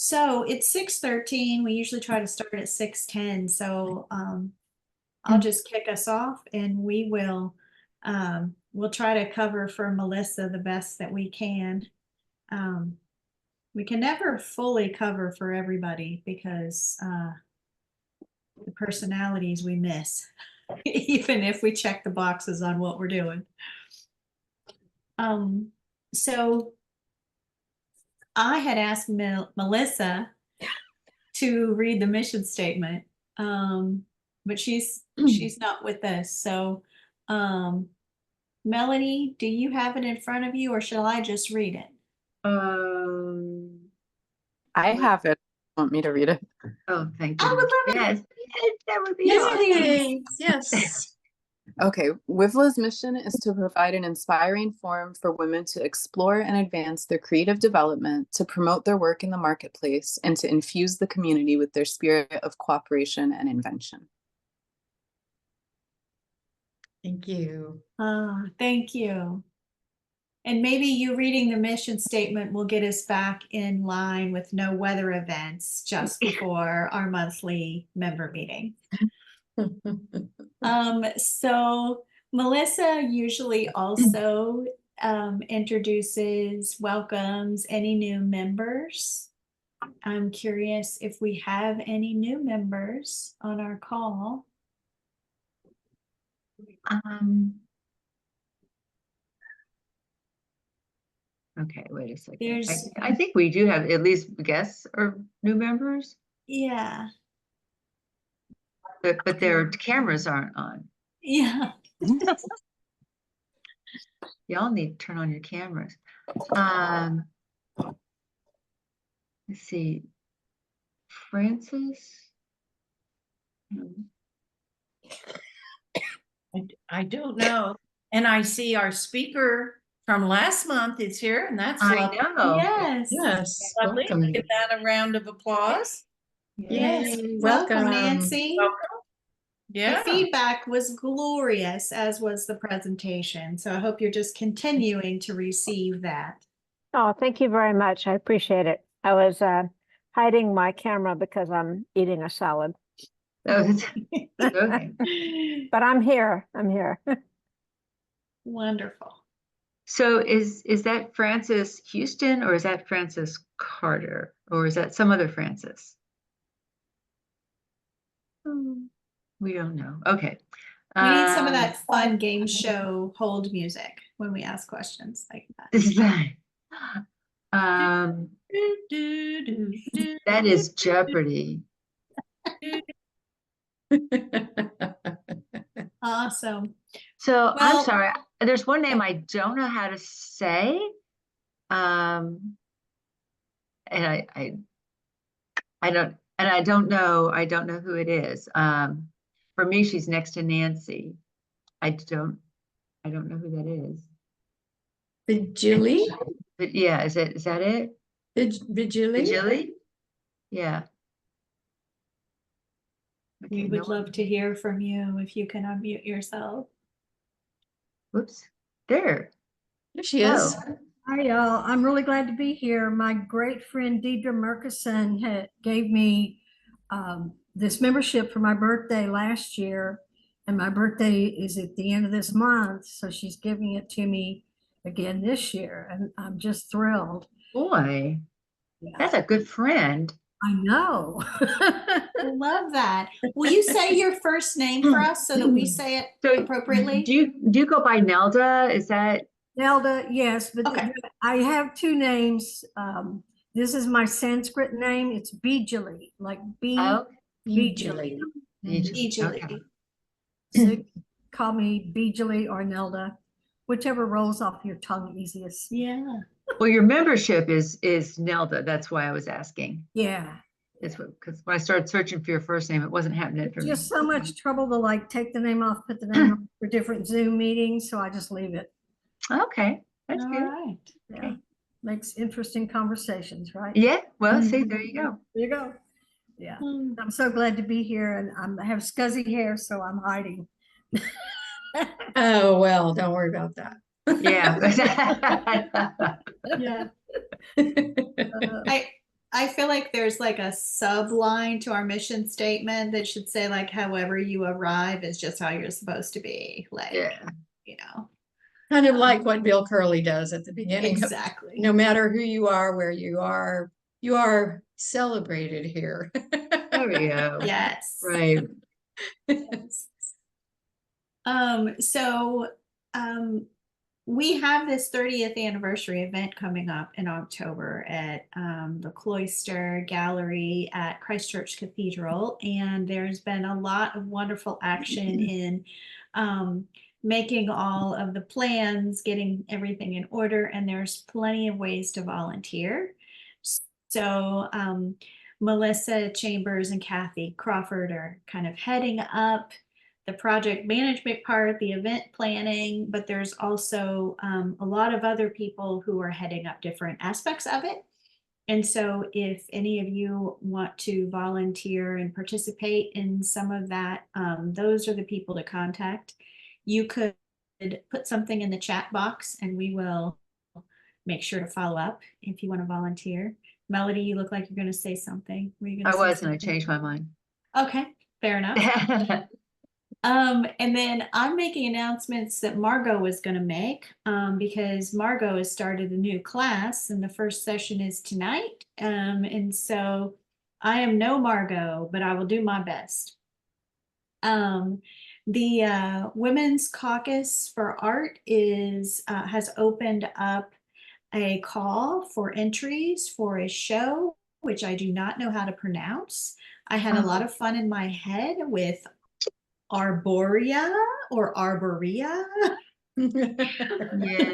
So it's 6:13. We usually try to start at 6:10. So I'll just kick us off and we'll try to cover for Melissa the best that we can. We can never fully cover for everybody because the personalities we miss, even if we check the boxes on what we're doing. So I had asked Melissa to read the mission statement, but she's not with us. So, Melanie, do you have it in front of you, or shall I just read it? I have it. Want me to read it? Oh, thank you. I would love Yes, that would be Yes, awesome. please. Yes. Okay, WIVLA's mission is to provide an inspiring forum for women to explore and advance their creative development, to promote their work in the marketplace, and to infuse the community with their spirit of cooperation and invention. Thank you. Thank you. And maybe you reading the mission statement will get us back in line with no weather events just before our monthly member meeting. So Melissa usually also introduces, welcomes any new members. I'm curious if we have any new members on our call. Okay, wait a second. I think we do have at least guests or new members. Yeah. But their cameras aren't on. Yeah. Y'all need to turn on your cameras. Let's see. Francis. I don't know. And I see our speaker from last month is here, and that's lovely. I know. Yes. Yes. Welcome. Lovely. Give that a round of applause. Yes. Yay, Welcome, Nancy. Welcome. The Yeah. feedback was glorious, as was the presentation. So I hope you're just continuing to receive that. Oh, thank you very much. I appreciate it. I was hiding my camera because I'm eating a salad. Oh, okay. But I'm here. I'm here. Wonderful. So is that Francis Houston, or is that Francis Carter, or is that some other Francis? We don't know. Okay. We need some of that fun game show hold music when we ask questions like that. That is Jeopardy. Awesome. So I'm sorry. There's one name I don't know how to say. And I don't know who it is. For me, she's next to Nancy. I don't know who that is. Vigili? But yeah, is that it? Vigili? Vigili? Yeah. We would love to hear from you if you can unmute yourself. Whoops. There. There she is. Hi, y'all. I'm really glad to be here. My great friend Deidre Murkison gave me this membership for my birthday last year, and my birthday is at the end of this month, so she's giving it to me again this year, and I'm just thrilled. Boy, Yeah. that's a good friend. I know. I love that. Will you say your first name for us so that we say it appropriately? Do you go by Nelda? Is that Nelda? Yes, but Okay. I have two names. This is my Sanskrit name. It's Bijali, like Bijali. Bijali. Okay. So call me Bijali or Nelda, whichever rolls off your tongue easiest. Yeah. Well, your membership is Nelda. That's why I was asking. Yeah. It's because when I started searching for your first name, it wasn't happening for me. Just so much trouble to like take the name off, put the name on for different Zoom meetings, so I just leave it. Okay, that's All good. right. Yeah. Okay. Makes interesting conversations, right? Yeah. Well, see, there you go. There you go. Yeah. I'm so glad to be here, and I have scuzzy hair, so I'm hiding. Oh, well, don't worry about that. Yeah. Yeah. I feel like there's like a subline to our mission statement that should say like, however you arrive is just how you're supposed to be. Like, Yeah. you know, Kind of like what Bill Curley does at the beginning. exactly. No matter who you are, where you are celebrated here. There we go. Yes. Right. Yes. So, we have this 30th anniversary event coming up in October at the Cloister Gallery at Christchurch Cathedral. And there's been a lot of wonderful action in making all of the plans, getting everything in order, and there's plenty of ways to volunteer. So Melissa Chambers and Kathy Crawford are kind of heading up the project management part, the event planning, but there's also a lot of other people who are heading up different aspects of it. And so if any of you want to volunteer and participate in some of that, those are the people to contact. You could put something in the chat box and we will make sure to follow up if you want to volunteer. Melody, you look like you're going to say something. Were you going to I say was, and I something? changed my mind. Okay, fair enough. And then I'm making announcements that Margot was going to make because Margot has started a new class and the first session is tonight. And so I am no Margot, but I will do my best. The Women's Caucus for Art has opened up a call for entries for a show, which I do not know how to pronounce. I had a lot of fun in my head with Arborea or Arborea. Yeah.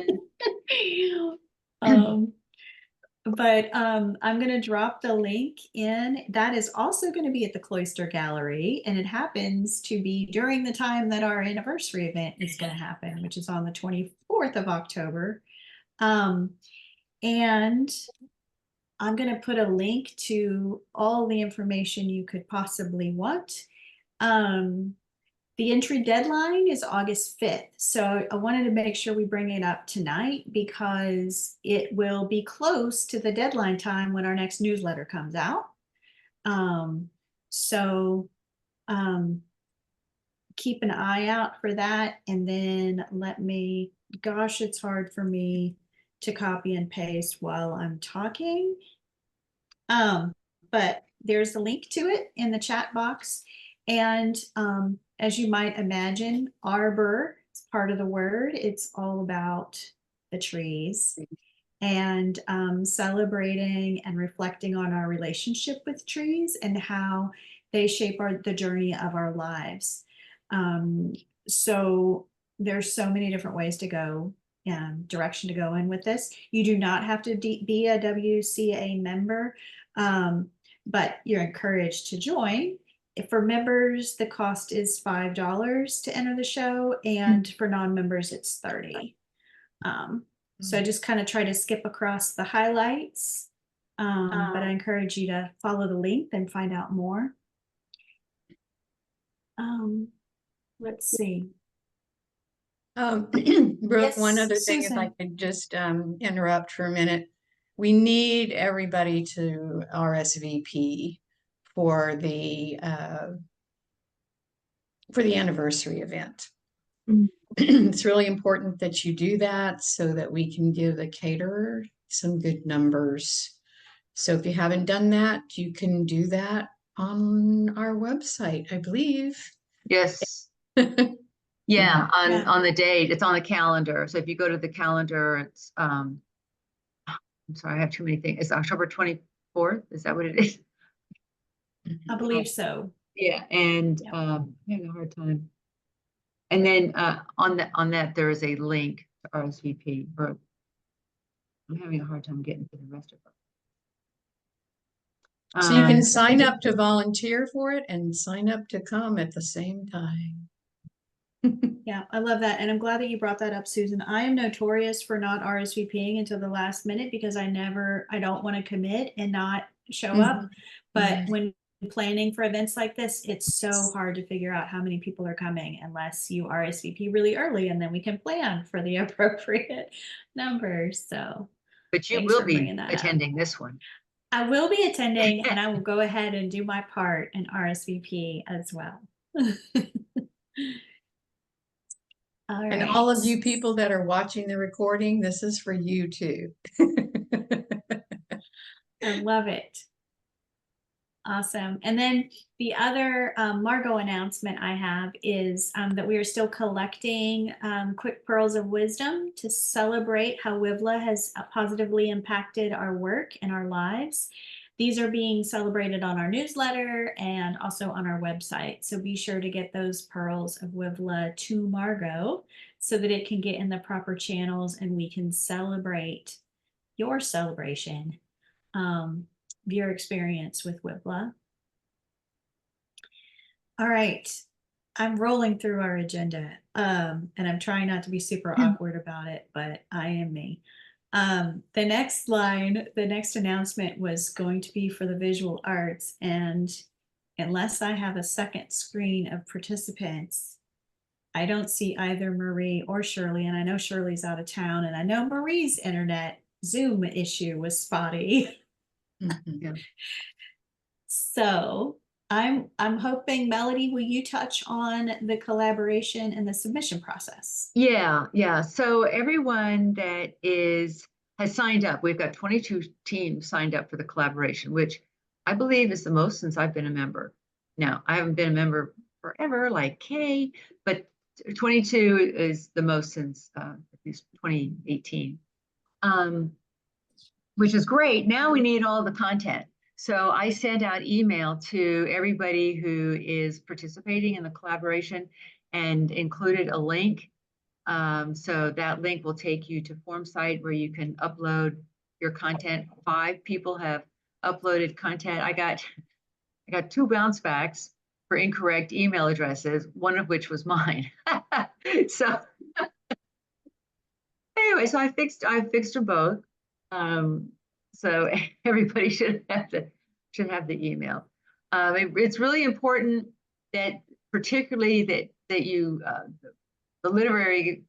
But I'm going to drop the link in. That is also going to be at the Cloister Gallery, and it happens to be during the time that our anniversary event is going to happen, which is on the 24th of October. And I'm going to put a link to all the information you could possibly want. The entry deadline is August 5th. So I wanted to make sure we bring it up tonight because it will be close to the deadline time when our next newsletter comes out. So keep an eye out for that. And then gosh, it's hard for me to copy and paste while I'm talking. But there's a link to it in the chat box. And as you might imagine, arbor is part of the word. It's all about the trees and celebrating and reflecting on our relationship with trees and how they shape the journey of our lives. So there's so many different ways to go and direction to go in with this. You do not have to be a WCA member, but you're encouraged to join. For members, the cost is $5 to enter the show, and for non-members, it's $30. So I just kind of try to skip across the highlights, but I encourage you to follow the link and find out more. Let's see. Brooke, Yes, one other thing, if I Susan. could just interrupt for a minute. We need everybody to RSVP for the anniversary event. It's really important that you do that so that we can give the caterer some good numbers. So if you haven't done that, you can do that on our website, I believe. Yes. Yeah, Yeah. on the date, it's on the calendar. So if you go to the calendar, it's I'm sorry, I have too many things. It's October 24th. Is that what it is? I believe so. Yeah, and Yep. I'm having a hard time. And then on that there is a link to RSVP. Or I'm having a hard time getting to the rest of it. So you can sign up to volunteer for it and sign up to come at the same time. Yeah, I love that. And I'm glad that you brought that up, Susan. I am notorious for not RSVPing until the last minute because I don't want to commit and not show up. But when planning for events like this, it's so hard to figure out how many people are coming unless you RSVP really early, and then we can plan for the appropriate numbers. So but you thanks will for be bringing that up. attending this one. I will be attending and I will go ahead and do my part and RSVP as well. All And right. all of you people that are watching the recording, this is for you too. I love it. Awesome. And then the other Margot announcement I have is that we are still collecting quick pearls of wisdom to celebrate how WIVLA has positively impacted our work and our lives. These are being celebrated on our newsletter and also on our website. So be sure to get those pearls of WIVLA to Margot so that it can get in the proper channels and we can celebrate your celebration. Your experience with WIVLA. All right, I'm rolling through our agenda, and I'm trying not to be super awkward about it, but I am me. The next announcement was going to be for the visual arts, and unless I have a second screen of participants, I don't see either Marie or Shirley, and I know Shirley's out of town, and I know Marie's internet Zoom issue was spotty. Mhm. So I'm hoping, Melody, will you touch on the collaboration and the submission process? Yeah. So everyone that has signed up, we've got 22 teams signed up for the collaboration, which I believe is the most since I've been a member. Now, I haven't been a member forever like Kay, but 22 is the most since at least 2018. Which is great. Now we need all the content. So I sent out email to everybody who is participating in the collaboration and included a link. So that link will take you to FormSite where you can upload your content. 5 people have uploaded content. I got 2 bounce backs for incorrect email addresses, one of which was mine. So anyway, so I fixed them both. So everybody should have the email. It's really important that, particularly that you the literary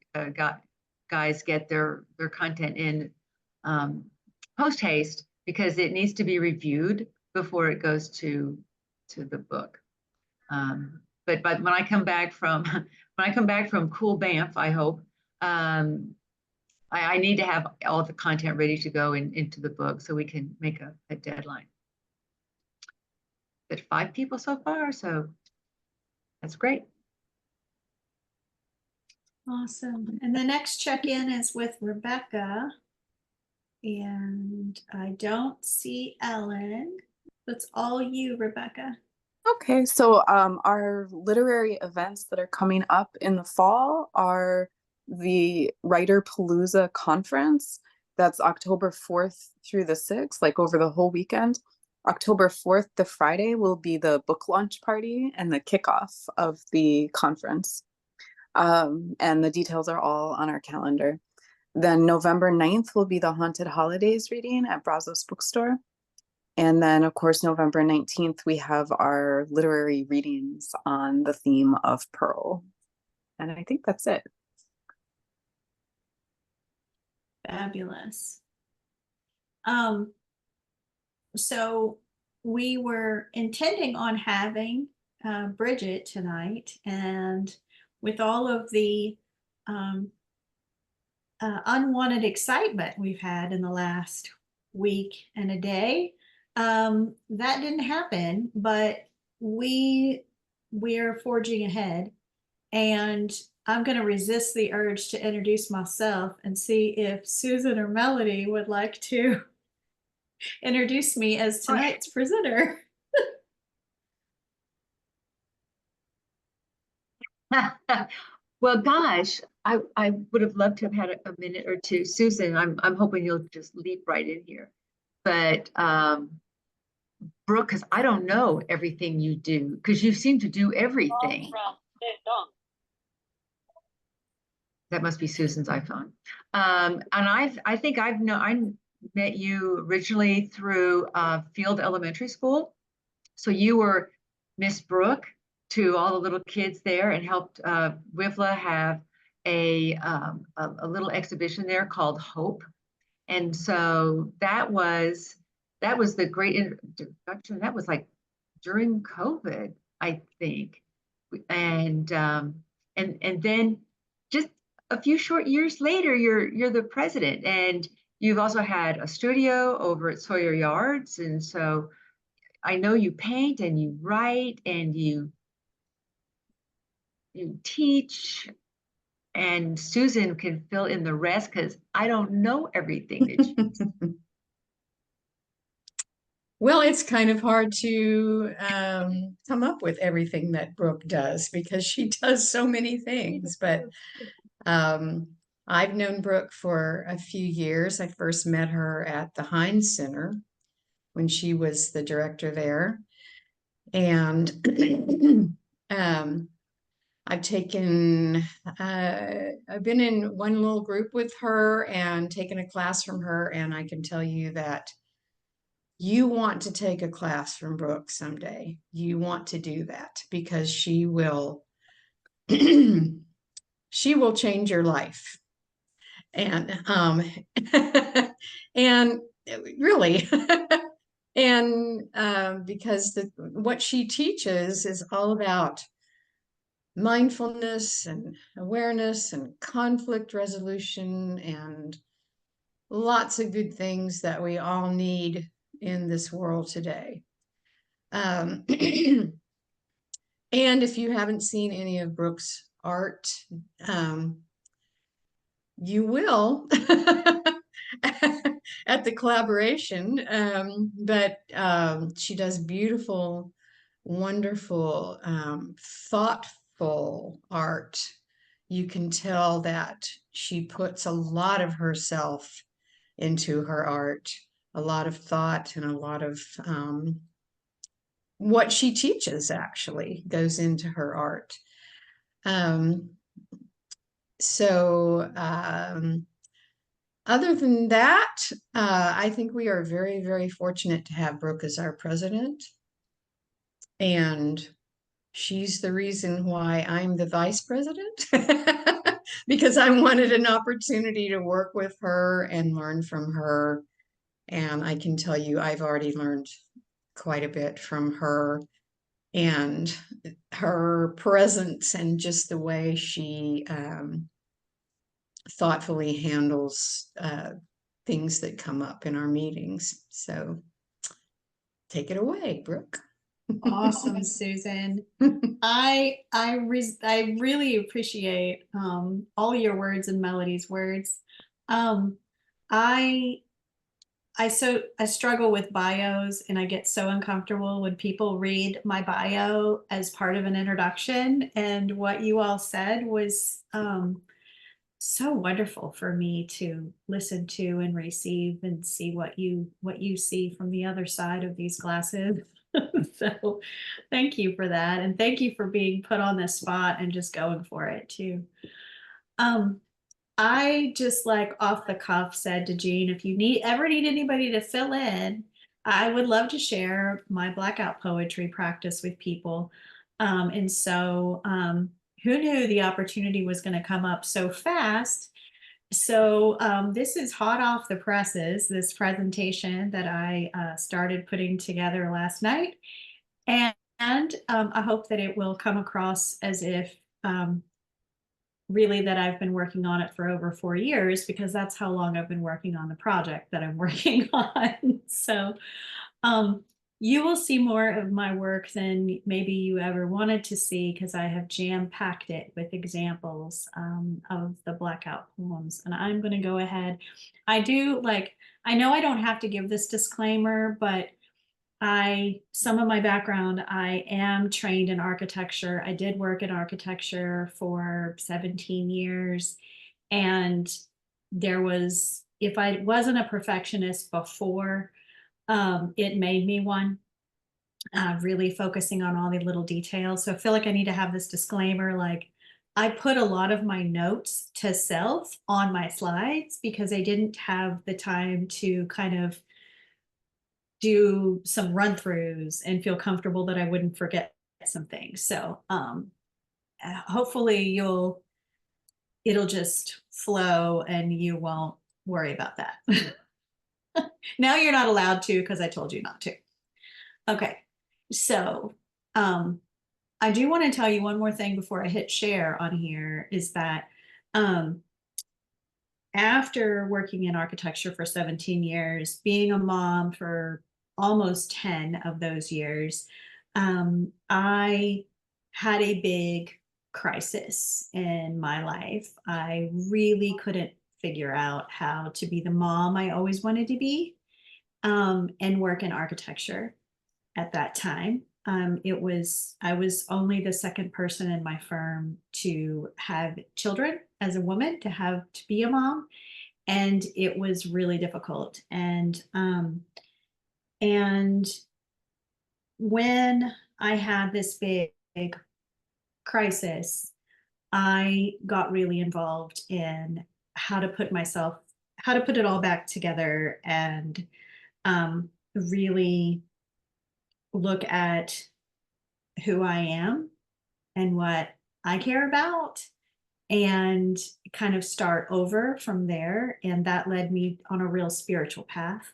guys get their content in post haste, because it needs to be reviewed before it goes to the book. But when I come back from Cool Banff, I hope. I need to have all the content ready to go into the book so we can make a deadline. But 5 people so far, so that's great. Awesome. And the next check-in is with Rebecca. And I don't see Ellen. That's all you, Rebecca. Okay, so our literary events that are coming up in the fall are the Writer Palooza Conference. That's October 4th through the 6th, like over the whole weekend. October 4th, the Friday, will be the book launch party and the kickoff of the conference. And the details are all on our calendar. Then November 9th will be the Haunted Holidays reading at Brazos Bookstore. And then, of course, November 19th, we have our literary readings on the theme of Pearl. And I think that's it. Fabulous. So we were intending on having Bridget tonight, and with all of the unwanted excitement we've had in the last week and a day, that didn't happen, but we're forging ahead, and I'm going to resist the urge to introduce myself and see if Susan or Melody would like to introduce me as tonight's presenter. Well, gosh, I would have loved to have had a minute or two. Susan, I'm hoping you'll just leap right in here. But Brooke, because I don't know everything you do, because you seem to do everything. That must be Susan's iPhone. And I think I met you originally through Field Elementary School. So you were Miss Brooke to all the little kids there and helped WIVLA have a little exhibition there called Hope. And so that was that was the great introduction. That was like during COVID, I think. And then just a few short years later, you're the president, and you've also had a studio over at Sawyer Yards. And so I know you paint and you write and you teach, and Susan can fill in the rest because I don't know everything that you do. Well, it's kind of hard to come up with everything that Brooke does because she does so many things. But I've known Brooke for a few years. I first met her at the Heinz Center when she was the director there. And I've been in one little group with her and taken a class from her. And I can tell you that you want to take a class from Brooke someday. You want to do that because she will she will change your life. And and really and because what she teaches is all about mindfulness and awareness and conflict resolution and lots of good things that we all need in this world today. And if you haven't seen any of Brooke's art, you will at the collaboration. But she does beautiful, wonderful, thoughtful art. You can tell that she puts a lot of herself into her art, a lot of thought and a lot of what she teaches actually goes into her art. Other than that, I think we are very, very fortunate to have Brooke as our president. And she's the reason why I'm the vice president, because I wanted an opportunity to work with her and learn from her. And I can tell you, I've already learned quite a bit from her and her presence and just the way she thoughtfully handles things that come up in our meetings. So take it away, Brooke. Awesome, Susan. I really appreciate all your words and Melody's words. I struggle with bios, and I get so uncomfortable when people read my bio as part of an introduction. And what you all said was so wonderful for me to listen to and receive and see what you see from the other side of these glasses. So thank you for that. And thank you for being put on the spot and just going for it too. I just like off the cuff said to Jean, if you ever need anybody to fill in, I would love to share my blackout poetry practice with people. And so who knew the opportunity was going to come up so fast? So this is hot off the presses, this presentation that I started putting together last night. And I hope that it will come across as if really that I've been working on it for over 4 years, because that's how long I've been working on the project that I'm working on. So you will see more of my work than maybe you ever wanted to see, because I have jam-packed it with examples of the blackout poems. And I'm going to go ahead. I know I don't have to give this disclaimer, but some of my background, I am trained in architecture. I did work in architecture for 17 years. And if I wasn't a perfectionist before, it made me one, really focusing on all the little details. So I feel like I need to have this disclaimer. Like, I put a lot of my notes to self on my slides because I didn't have the time to kind of do some run throughs and feel comfortable that I wouldn't forget some things. So hopefully it'll just flow and you won't worry about that. Now you're not allowed to because I told you not to. Okay, so I do want to tell you one more thing before I hit share on here is that after working in architecture for 17 years, being a mom for almost 10 of those years, I had a big crisis in my life. I really couldn't figure out how to be the mom I always wanted to be, and work in architecture at that time. I was only the second person in my firm to have children as a woman, to be a mom, and it was really difficult. And when I had this big crisis, I got really involved in how to put it all back together and really look at who I am and what I care about and kind of start over from there. And that led me on a real spiritual path.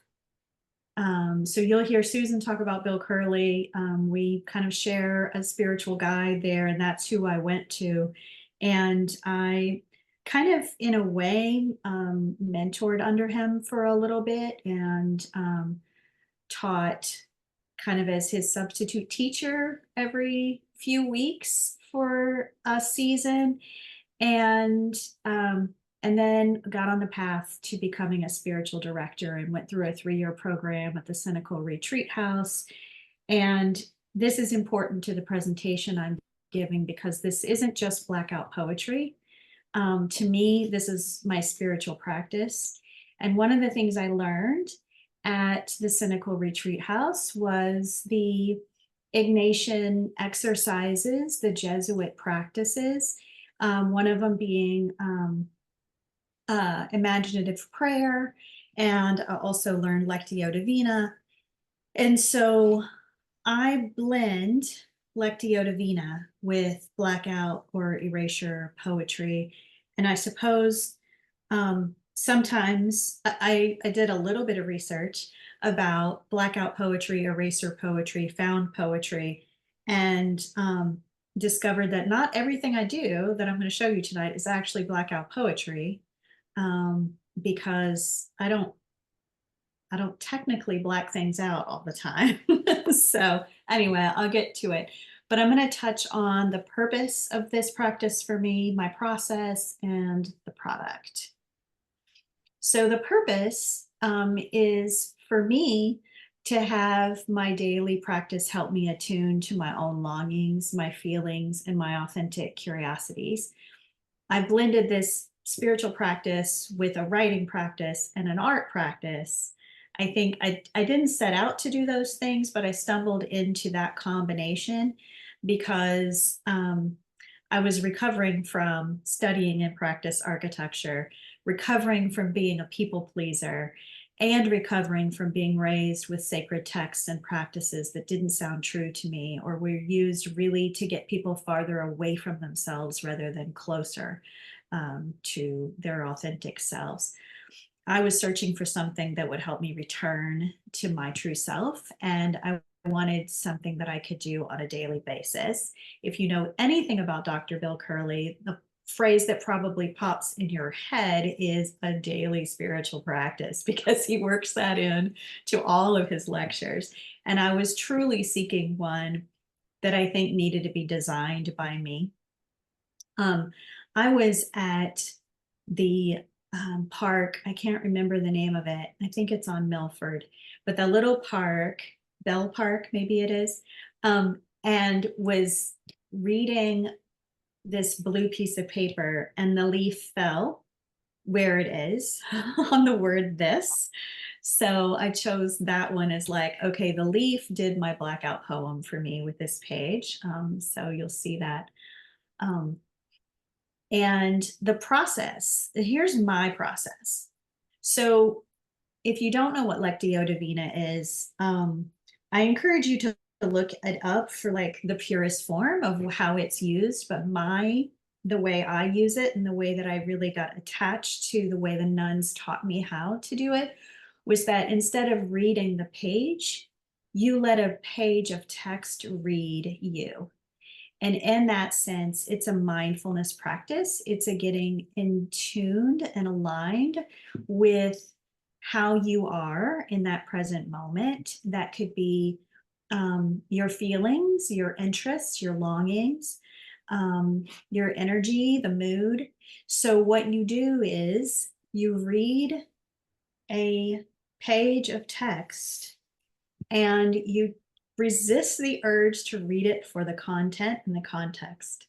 So you'll hear Susan talk about Bill Curley. We kind of share a spiritual guide there, and that's who I went to. And I kind of, in a way, mentored under him for a little bit and taught kind of as his substitute teacher every few weeks for a season, and then got on the path to becoming a spiritual director and went through a 3-year program at the Cynical Retreat House. And this is important to the presentation I'm giving because this isn't just Blackout Poetry. To me, this is my spiritual practice. And one of the things I learned at the Cynical Retreat House was the Ignatian exercises, the Jesuit practices, one of them being imaginative prayer, and also learned Lectio Divina. And so I blend Lectio Divina with blackout or erasure poetry. And I suppose sometimes I did a little bit of research about blackout poetry, eraser poetry, found poetry, and discovered that not everything I do that I'm going to show you tonight is actually blackout poetry, because I don't technically black things out all the time. So anyway, I'll get to it. But I'm going to touch on the purpose of this practice for me, my process, and the product. So the purpose is for me to have my daily practice help me attune to my own longings, my feelings, and my authentic curiosities. I blended this spiritual practice with a writing practice and an art practice. I think I didn't set out to do those things, but I stumbled into that combination because I was recovering from studying and practice architecture, recovering from being a people pleaser, and recovering from being raised with sacred texts and practices that didn't sound true to me or were used really to get people farther away from themselves rather than closer to their authentic selves. I was searching for something that would help me return to my true self, and I wanted something that I could do on a daily basis. If you know anything about Dr. Bill Curley, the phrase that probably pops in your head is a daily spiritual practice, because he works that in to all of his lectures. And I was truly seeking one that I think needed to be designed by me. I was at the park, I can't remember the name of it. I think it's on Milford, but the little park, Bell Park, maybe it is, and was reading this blue piece of paper, and the leaf fell where it is on the word this. So I chose that one as like, okay, the leaf did my blackout poem for me with this page. So you'll see that. And the process, here's my process. So if you don't know what Lectio Divina is, I encourage you to look it up for like the purest form of how it's used, but the way I use it and the way that I really got attached to the way the nuns taught me how to do it was that instead of reading the page, you let a page of text read you. And in that sense, it's a mindfulness practice. It's a getting in tuned and aligned with how you are in that present moment. That could be your feelings, your interests, your longings, your energy, the mood. So what you do is you read a page of text and you resist the urge to read it for the content and the context.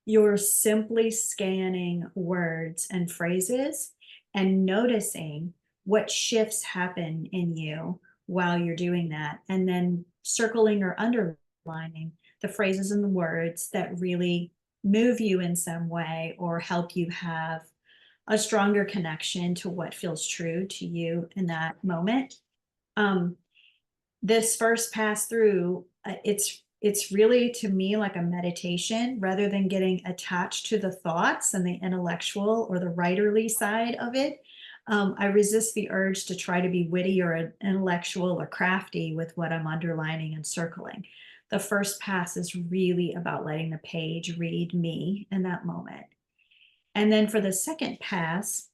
You're simply scanning words and phrases and noticing what shifts happen in you while you're doing that, and then circling or underlining the phrases and the words that really move you in some way or help you have a stronger connection to what feels true to you in that moment. This first pass through, it's really to me like a meditation rather than getting attached to the thoughts and the intellectual or the writerly side of it. I resist the urge to try to be witty or intellectual or crafty with what I'm underlining and circling. The first pass is really about letting the page read me in that moment. And then for the second pass,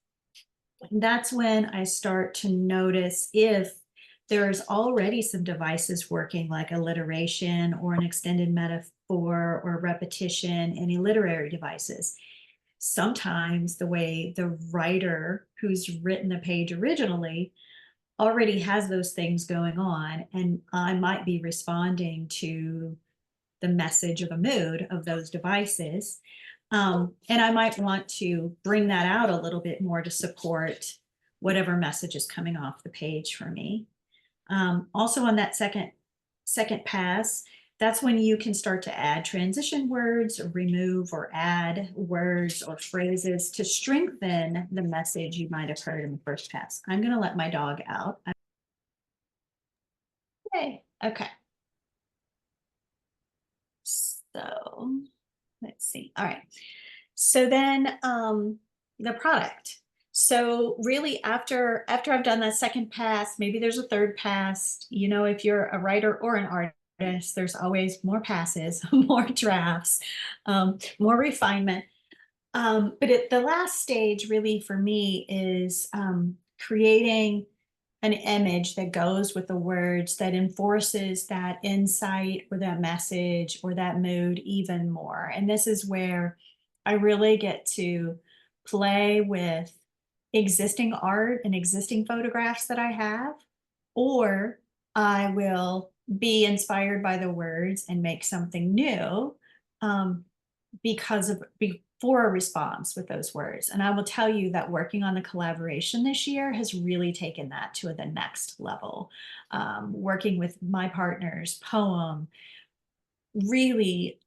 that's when I start to notice if there's already some devices working, like alliteration or an extended metaphor or repetition, any literary devices. Sometimes the way the writer who's written the page originally already has those things going on, and I might be responding to the message or the mood of those devices. And I might want to bring that out a little bit more to support whatever message is coming off the page for me. Also on that second pass, that's when you can start to add transition words, or remove or add words or phrases to strengthen the message you might have heard in the first pass. I'm going to let my dog out. Okay. So let's see. All right. So then the product. So really after I've done that second pass, maybe there's a third pass. You know, if you're a writer or an artist, there's always more passes, more drafts, more refinement. But at the last stage really for me is creating an image that goes with the words that enforces that insight or that message or that mood even more. And this is where I really get to play with existing art and existing photographs that I have, or I will be inspired by the words and make something new before a response with those words. And I will tell you that working on the collaboration this year has really taken that to the next level. Working with my partner's poem really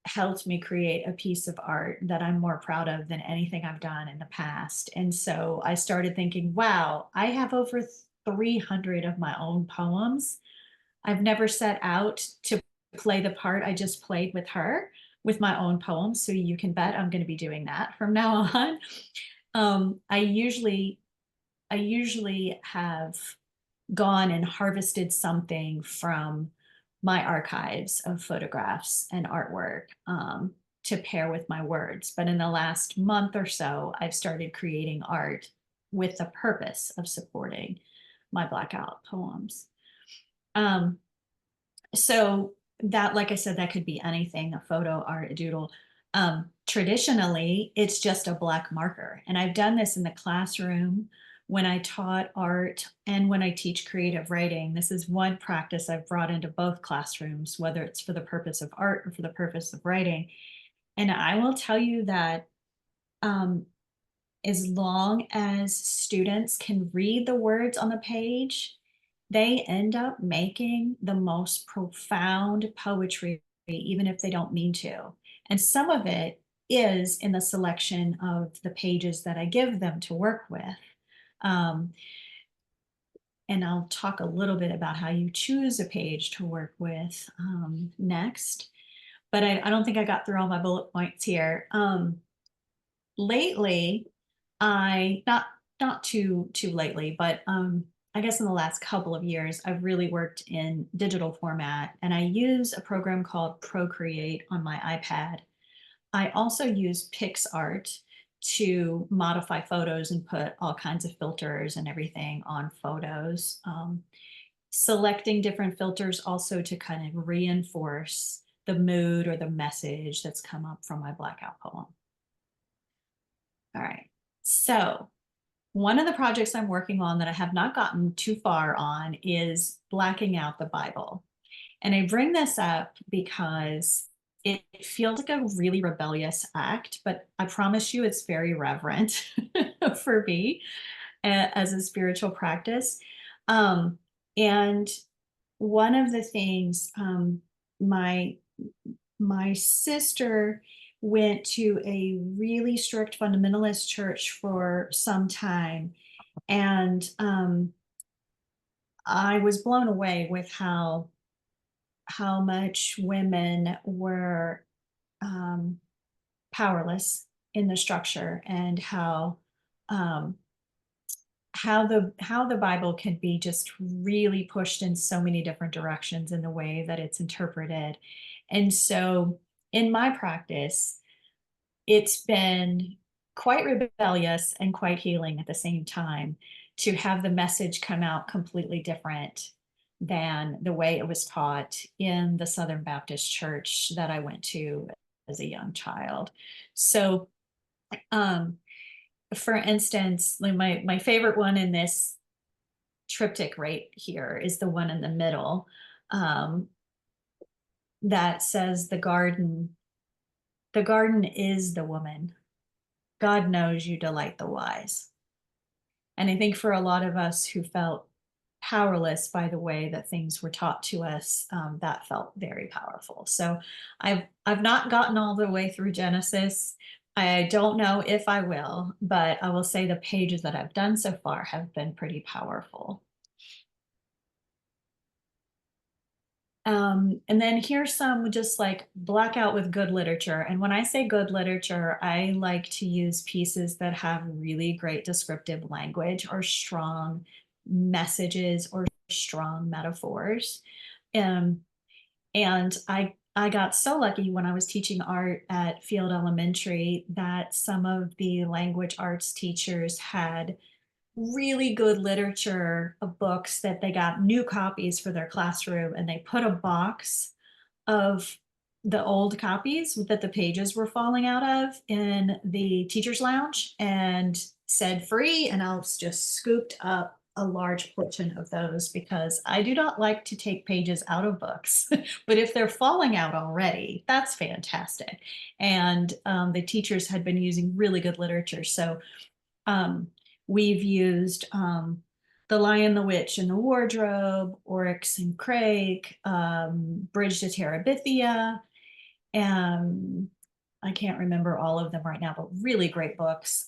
helped me create a piece of art that I'm more proud of than anything I've done in the past. And so I started thinking, wow, I have over 300 of my own poems. I've never set out to play the part I just played with her with my own poems. So you can bet I'm going to be doing that from now on. I usually have gone and harvested something from my archives of photographs and artwork to pair with my words. But in the last month or so, I've started creating art with the purpose of supporting my Blackout poems. So that, like I said, that could be anything, a photo, art, a doodle. Traditionally, it's just a black marker. And I've done this in the classroom when I taught art and when I teach creative writing. This is one practice I've brought into both classrooms, whether it's for the purpose of art or for the purpose of writing. And I will tell you that as long as students can read the words on the page, they end up making the most profound poetry, even if they don't mean to. And some of it is in the selection of the pages that I give them to work with. And I'll talk a little bit about how you choose a page to work with next. But I don't think I got through all my bullet points here. Lately, not too lately, but I guess in the last couple of years, I've really worked in digital format, and I use a program called Procreate on my iPad. I also use PixArt to modify photos and put all kinds of filters and everything on photos. Selecting different filters also to kind of reinforce the mood or the message that's come up from my Blackout poem. All right, so one of the projects I'm working on that I have not gotten too far on is blacking out the Bible. And I bring this up because it feels like a really rebellious act, but I promise you it's very reverent for me as a spiritual practice. And one of the things, my sister went to a really strict fundamentalist church for some time, and I was blown away with how much women were powerless in the structure, and um, how the Bible can be just really pushed in so many different directions in the way that it's interpreted. And so in my practice, it's been quite rebellious and quite healing at the same time to have the message come out completely different than the way it was taught in the Southern Baptist church that I went to as a young child. So, for instance, like my favorite one in this triptych right here is the one in the middle, that says the garden is the woman. God knows you delight the wise. And I think for a lot of us who felt powerless by the way that things were taught to us, that felt very powerful. So I've not gotten all the way through Genesis. I don't know if I will, but I will say the pages that I've done so far have been pretty powerful. And then here's some just like blackout with good literature. And when I say good literature, I like to use pieces that have really great descriptive language or strong messages or strong metaphors. And I got so lucky when I was teaching art at Field Elementary that some of the language arts teachers had really good literature of books that they got new copies for their classroom, and they put a box of the old copies that the pages were falling out of in the teacher's lounge and said free, and I just scooped up a large portion of those because I do not like to take pages out of books, but if they're falling out already, that's fantastic. And the teachers had been using really good literature. So we've used The Lion, the Witch, and the Wardrobe, Oryx and Crake, Bridge to Terabithia, and I can't remember all of them right now, but really great books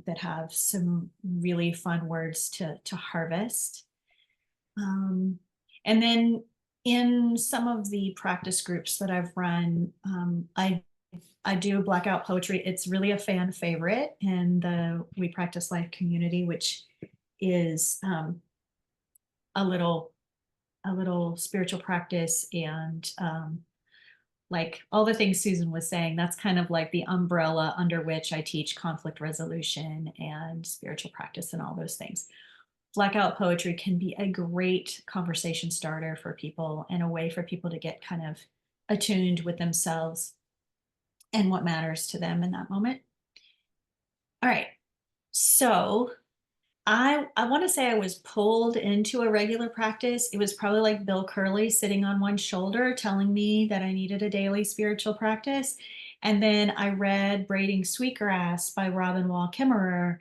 that have some really fun words to harvest. And then in some of the practice groups that I've run, I do Blackout Poetry. It's really a fan favorite in the We Practice Life community, which is a little spiritual practice, and like all the things Susan was saying, that's kind of like the umbrella under which I teach conflict resolution and spiritual practice and all those things. Blackout Poetry can be a great conversation starter for people and a way for people to get kind of attuned with themselves and what matters to them in that moment. All right, so I want to say I was pulled into a regular practice. It was probably like Bill Curley sitting on one shoulder telling me that I needed a daily spiritual practice. And then I read Braiding Sweetgrass by Robin Wall Kimmerer,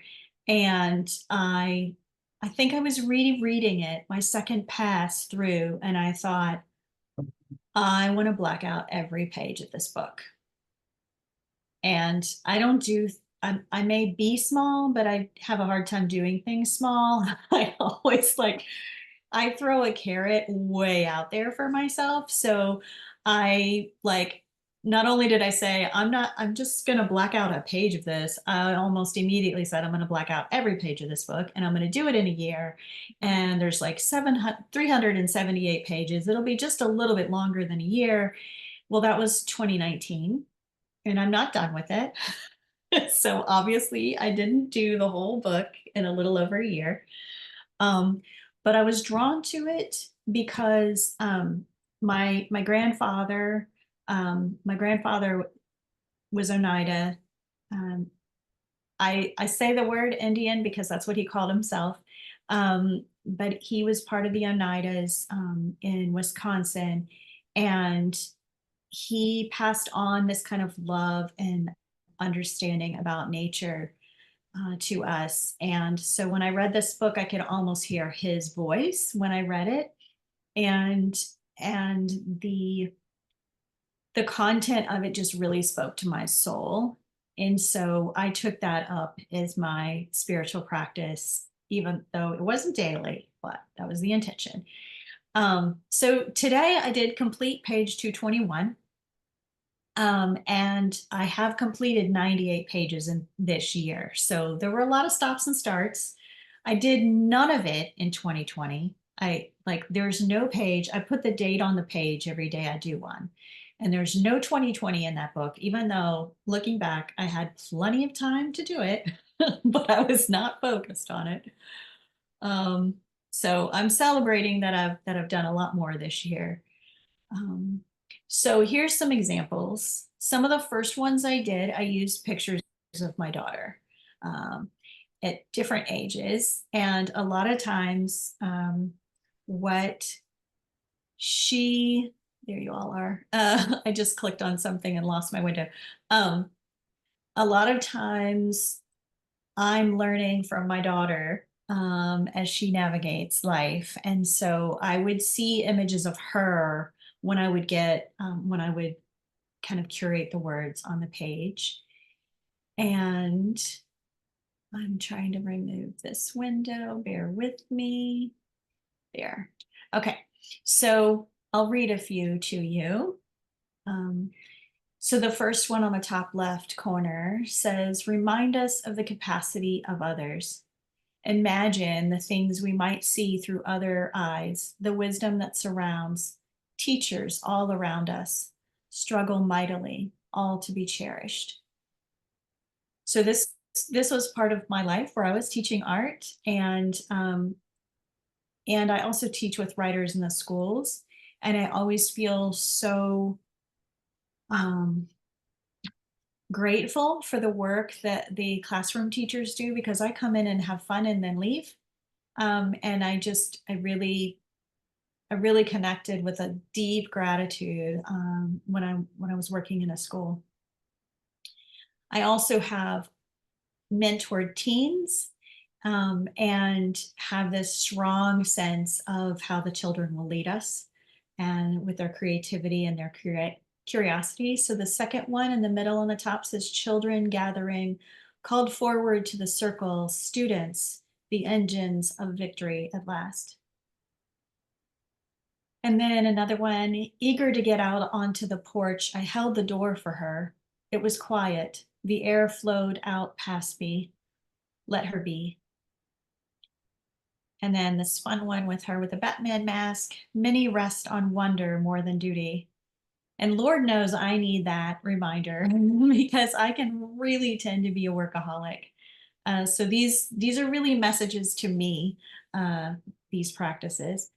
and I think I was reading it my second pass through, and I thought, I want to black out every page of this book. And I don't do, I may be small, but I have a hard time doing things small. I always I throw a carrot way out there for myself. So I not only did I say, I'm just going to black out a page of this, I almost immediately said, I'm going to black out every page of this book and I'm going to do it in a year. And there's like 378 pages. It'll be just a little bit longer than a year. Well, that was 2019 and I'm not done with it. So obviously I didn't do the whole book in a little over a year. But I was drawn to it because my grandfather was Oneida. I say the word Indian because that's what he called himself. But he was part of the Oneidas in Wisconsin, and he passed on this kind of love and understanding about nature to us. And so when I read this book, I could almost hear his voice when I read it, and the content of it just really spoke to my soul. And so I took that up as my spiritual practice, even though it wasn't daily, but that was the intention. So today I did complete page 221. And I have completed 98 pages in this year. So there were a lot of stops and starts. I did none of it in 2020. There's no page. I put the date on the page every day I do one. And there's no 2020 in that book, even though looking back, I had plenty of time to do it, but I was not focused on it. So I'm celebrating that I've done a lot more this year. So here's some examples. Some of the first ones I did, I used pictures of my daughter at different ages. And a lot of times there you all are. I just clicked on something and lost my window. A lot of times I'm learning from my daughter as she navigates life. And so I would see images of her when I would kind of curate the words on the page. And I'm trying to remove this window, bear with me. There. Okay, so I'll read a few to you. So the first one on the top left corner says, remind us of the capacity of others. Imagine the things we might see through other eyes, the wisdom that surrounds, teachers all around us, struggle mightily, all to be cherished. So this was part of my life where I was teaching art, and I also teach with writers in the schools, and I always feel so grateful for the work that the classroom teachers do, because I come in and have fun and then leave. And I really connected with a deep gratitude when I was working in a school. I also have mentored teens and have this strong sense of how the children will lead us, and with their creativity and their curiosity. So the second one in the middle on the top says, children gathering, called forward to the circle, students, the engines of victory at last. And then another one, eager to get out onto the porch, I held the door for her. It was quiet. The air flowed out past me. Let her be. And then this fun one with her with a Batman mask. Many rest on wonder more than duty. And Lord knows I need that reminder because I can really tend to be a workaholic. So these are really messages to me, these practices.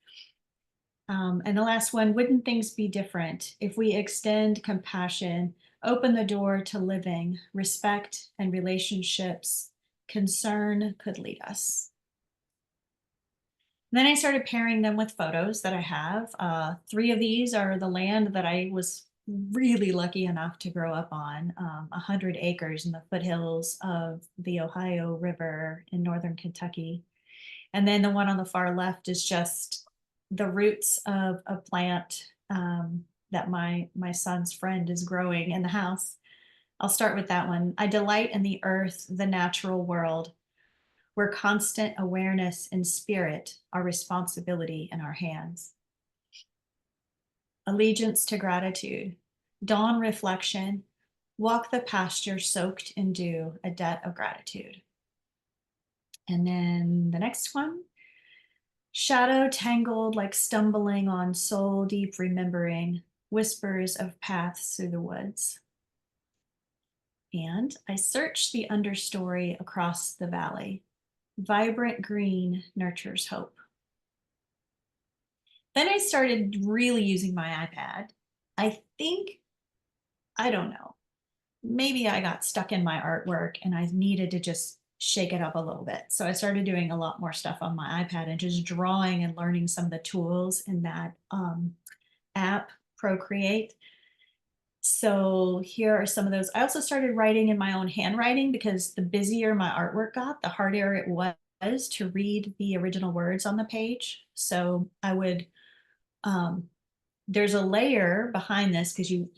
And the last one, wouldn't things be different if we extend compassion, open the door to living, respect and relationships, concern could lead us. And then I started pairing them with photos that I have. 3 of these are the land that I was really lucky enough to grow up on, 100 acres in the foothills of the Ohio River in northern Kentucky. And then the one on the far left is just the roots of a plant that my son's friend is growing in the house. I'll start with that one. I delight in the earth, the natural world, where constant awareness and spirit are responsibility in our hands. Allegiance to gratitude. dawn reflection, walk the pasture soaked in dew, a debt of gratitude. And then the next one, shadow tangled like stumbling on soul deep remembering, whispers of paths through the woods. And I searched the understory across the valley. Vibrant green nurtures hope. Then I started really using my iPad. I don't know, maybe I got stuck in my artwork and I needed to just shake it up a little bit. So I started doing a lot more stuff on my iPad and just drawing and learning some of the tools in that app, Procreate. So here are some of those. I also started writing in my own handwriting because the busier my artwork got, the harder it was to read the original words on the page. So I would, there's a layer behind this because you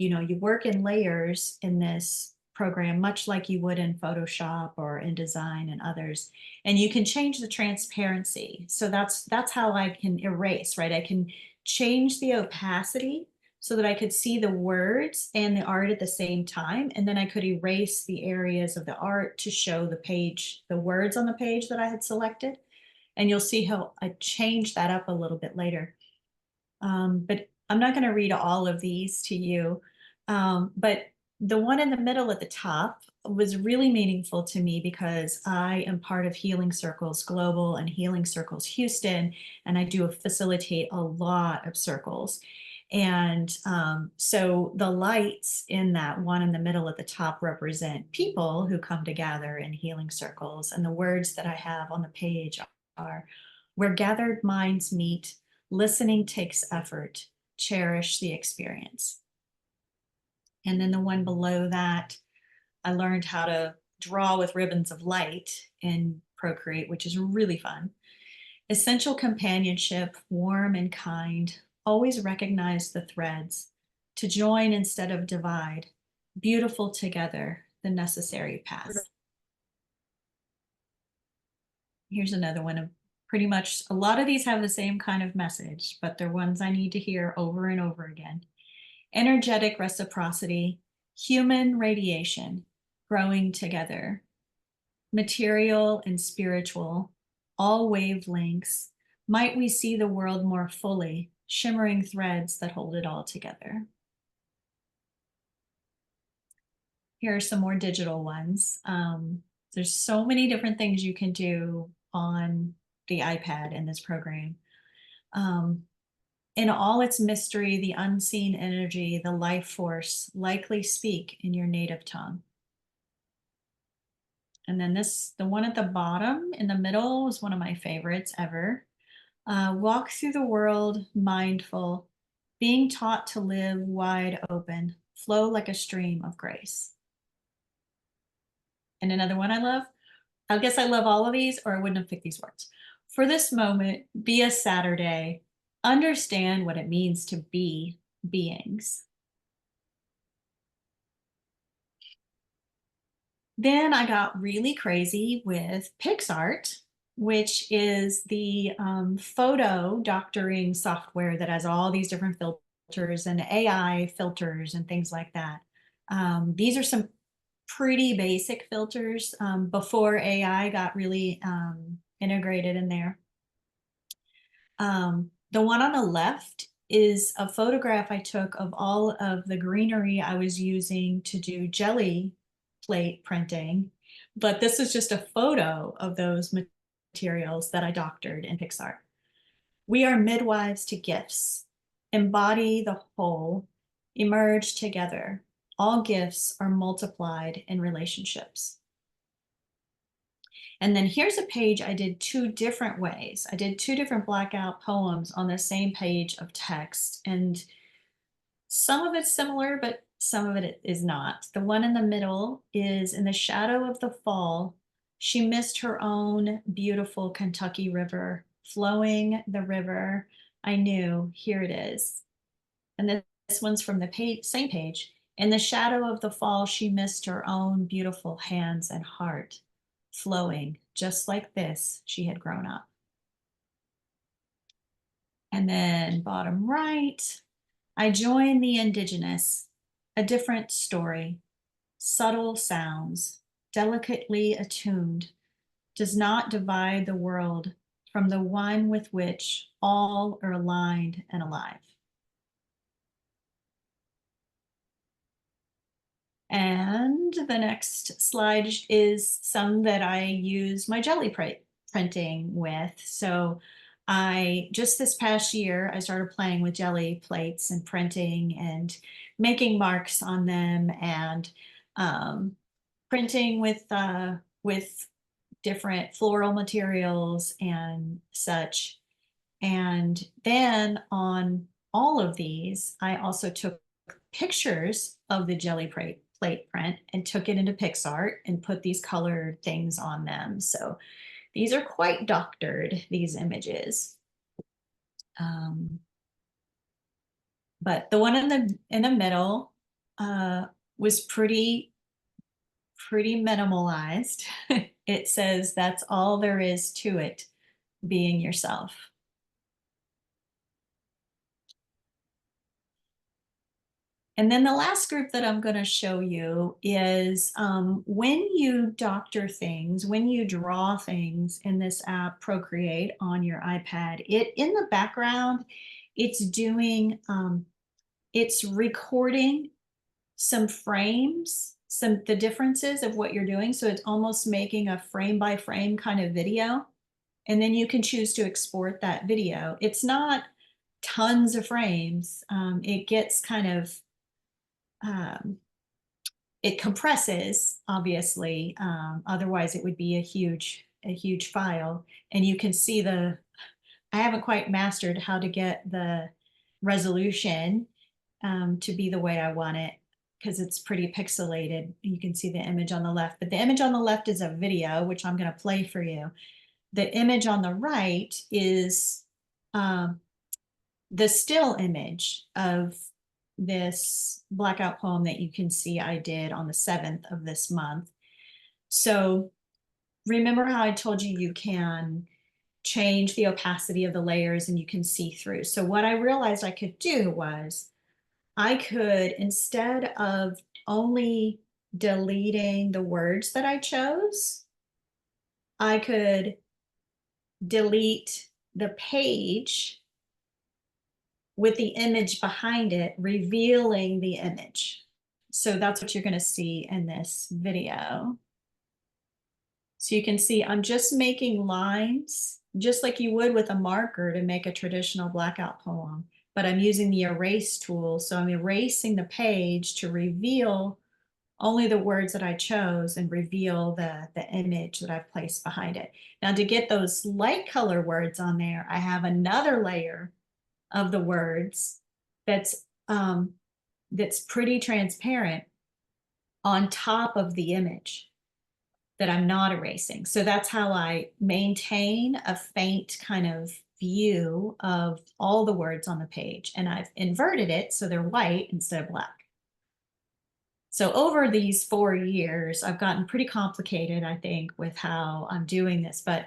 work in layers in this program, much like you would in Photoshop or InDesign and others. And you can change the transparency. So that's how I can erase, right? I can change the opacity so that I could see the words and the art at the same time. And then I could erase the areas of the art to show the page, the words on the page that I had selected. And you'll see how I changed that up a little bit later. But I'm not going to read all of these to you. But the one in the middle at the top was really meaningful to me because I am part of Healing Circles Global and Healing Circles Houston, and I do facilitate a lot of circles. And so the lights in that one in the middle at the top represent people who come together in healing circles. And the words that I have on the page are, where gathered minds meet, listening takes effort, cherish the experience. And then the one below that, I learned how to draw with ribbons of light in Procreate, which is really fun. Essential companionship, warm and kind, always recognize the threads, to join instead of divide, beautiful together, the necessary path. Here's another one of pretty much, a lot of these have the same kind of message, but they're ones I need to hear over and over again. Energetic reciprocity, human radiation, growing together, material and spiritual, all wavelengths, might we see the world more fully, shimmering threads that hold it all together. Here are some more digital ones. There's so many different things you can do on the iPad in this program. In all its mystery, the unseen energy, the life force, likely speak in your native tongue. And then the one at the bottom in the middle was one of my favorites ever. Walk through the world mindful, being taught to live wide open, flow like a stream of grace. And another one I love, I guess I love all of these or I wouldn't have picked these words. For this moment, be a Saturday, understand what it means to be beings. Then I got really crazy with PixArt, which is the photo doctoring software that has all these different filters and AI filters and things like that. These are some pretty basic filters before AI got really integrated in there. The one on the left is a photograph I took of all of the greenery I was using to do jelly plate printing, but this is just a photo of those materials that I doctored in PixArt. We are midwives to gifts, embody the whole, emerge together. All gifts are multiplied in relationships. And then here's a page I did two different ways. I did two different blackout poems on the same page of text, and some of it's similar, but some of it is not. The one in the middle is in the shadow of the fall. She missed her own beautiful Kentucky river, flowing the river. I knew, here it is. And this one's from the same page. In the shadow of the fall, she missed her own beautiful hands and heart, flowing just like this, she had grown up. And then bottom right, I joined the indigenous, a different story, subtle sounds, delicately attuned, does not divide the world from the one with which all are aligned and alive. And the next slide is some that I use my jelly printing with. So just this past year, I started playing with jelly plates and printing and making marks on them and printing with different floral materials and such. And then on all of these, I also took pictures of the jelly plate print and took it into PixArt and put these colored things on them. So these are quite doctored, these images. But the one in the middle was pretty minimalized. It says that's all there is to it, being yourself. And then the last group that I'm going to show you is when you doctor things, when you draw things in this app, Procreate, on your iPad, in the background, it's doing, it's recording some frames, the differences of what you're doing. So it's almost making a frame by frame kind of video. And then you can choose to export that video. It's not tons of frames. It gets kind of, it compresses, obviously. Otherwise it would be a huge file. And you can see I haven't quite mastered how to get the resolution to be the way I want it, because it's pretty pixelated. You can see the image on the left, but the image on the left is a video, which I'm going to play for you. The image on the right is the still image of this blackout poem that you can see I did on the 7th of this month. So remember how I told you you can change the opacity of the layers and you can see through. So what I realized I could do was I could, instead of only deleting the words that I chose, I could delete the page with the image behind it, revealing the image. So that's what you're going to see in this video. So you can see I'm just making lines, just like you would with a marker to make a traditional blackout poem, but I'm using the erase tool. So I'm erasing the page to reveal only the words that I chose and reveal the image that I've placed behind it. Now, to get those light color words on there, I have another layer of the words that's pretty transparent on top of the image that I'm not erasing. So that's how I maintain a faint kind of view of all the words on the page. And I've inverted it so they're white instead of black. So over these 4 years, I've gotten pretty complicated, I think, with how I'm doing this. But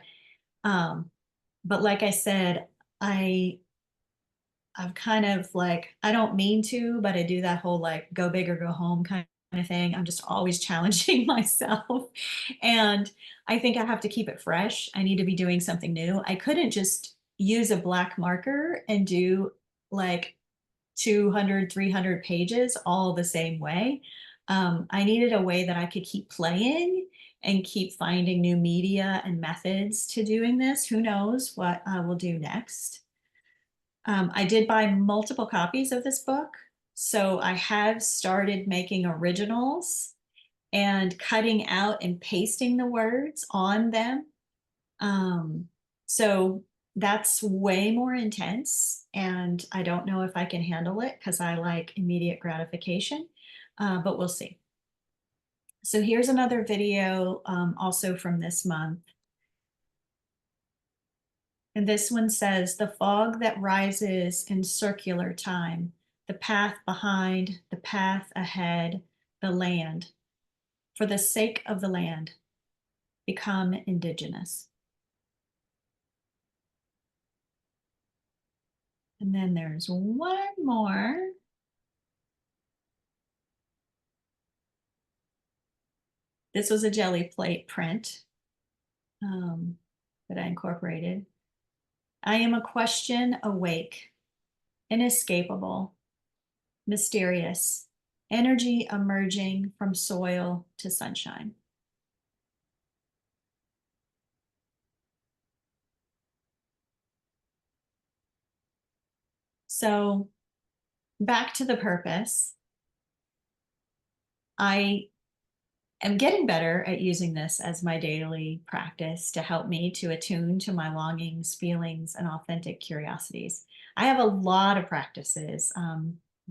like I said, I've kind of like, I don't mean to, but I do that whole like go big or go home kind of thing. I'm just always challenging myself. And I think I have to keep it fresh. I need to be doing something new. I couldn't just use a black marker and do like 200, 300 pages all the same way. I needed a way that I could keep playing and keep finding new media and methods to doing this. Who knows what I will do next. I did buy multiple copies of this book. So I have started making originals and cutting out and pasting the words on them. So that's way more intense. And I don't know if I can handle it because I like immediate gratification, but we'll see. So here's another video also from this month. And this one says, the fog that rises in circular time, the path behind, the path ahead, the land. For the sake of the land, become indigenous. And then there's one more. This was a jelly plate print that I incorporated. I am a question awake, inescapable, mysterious, energy emerging from soil to sunshine. So back to the purpose. I am getting better at using this as my daily practice to help me to attune to my longings, feelings, and authentic curiosities. I have a lot of practices.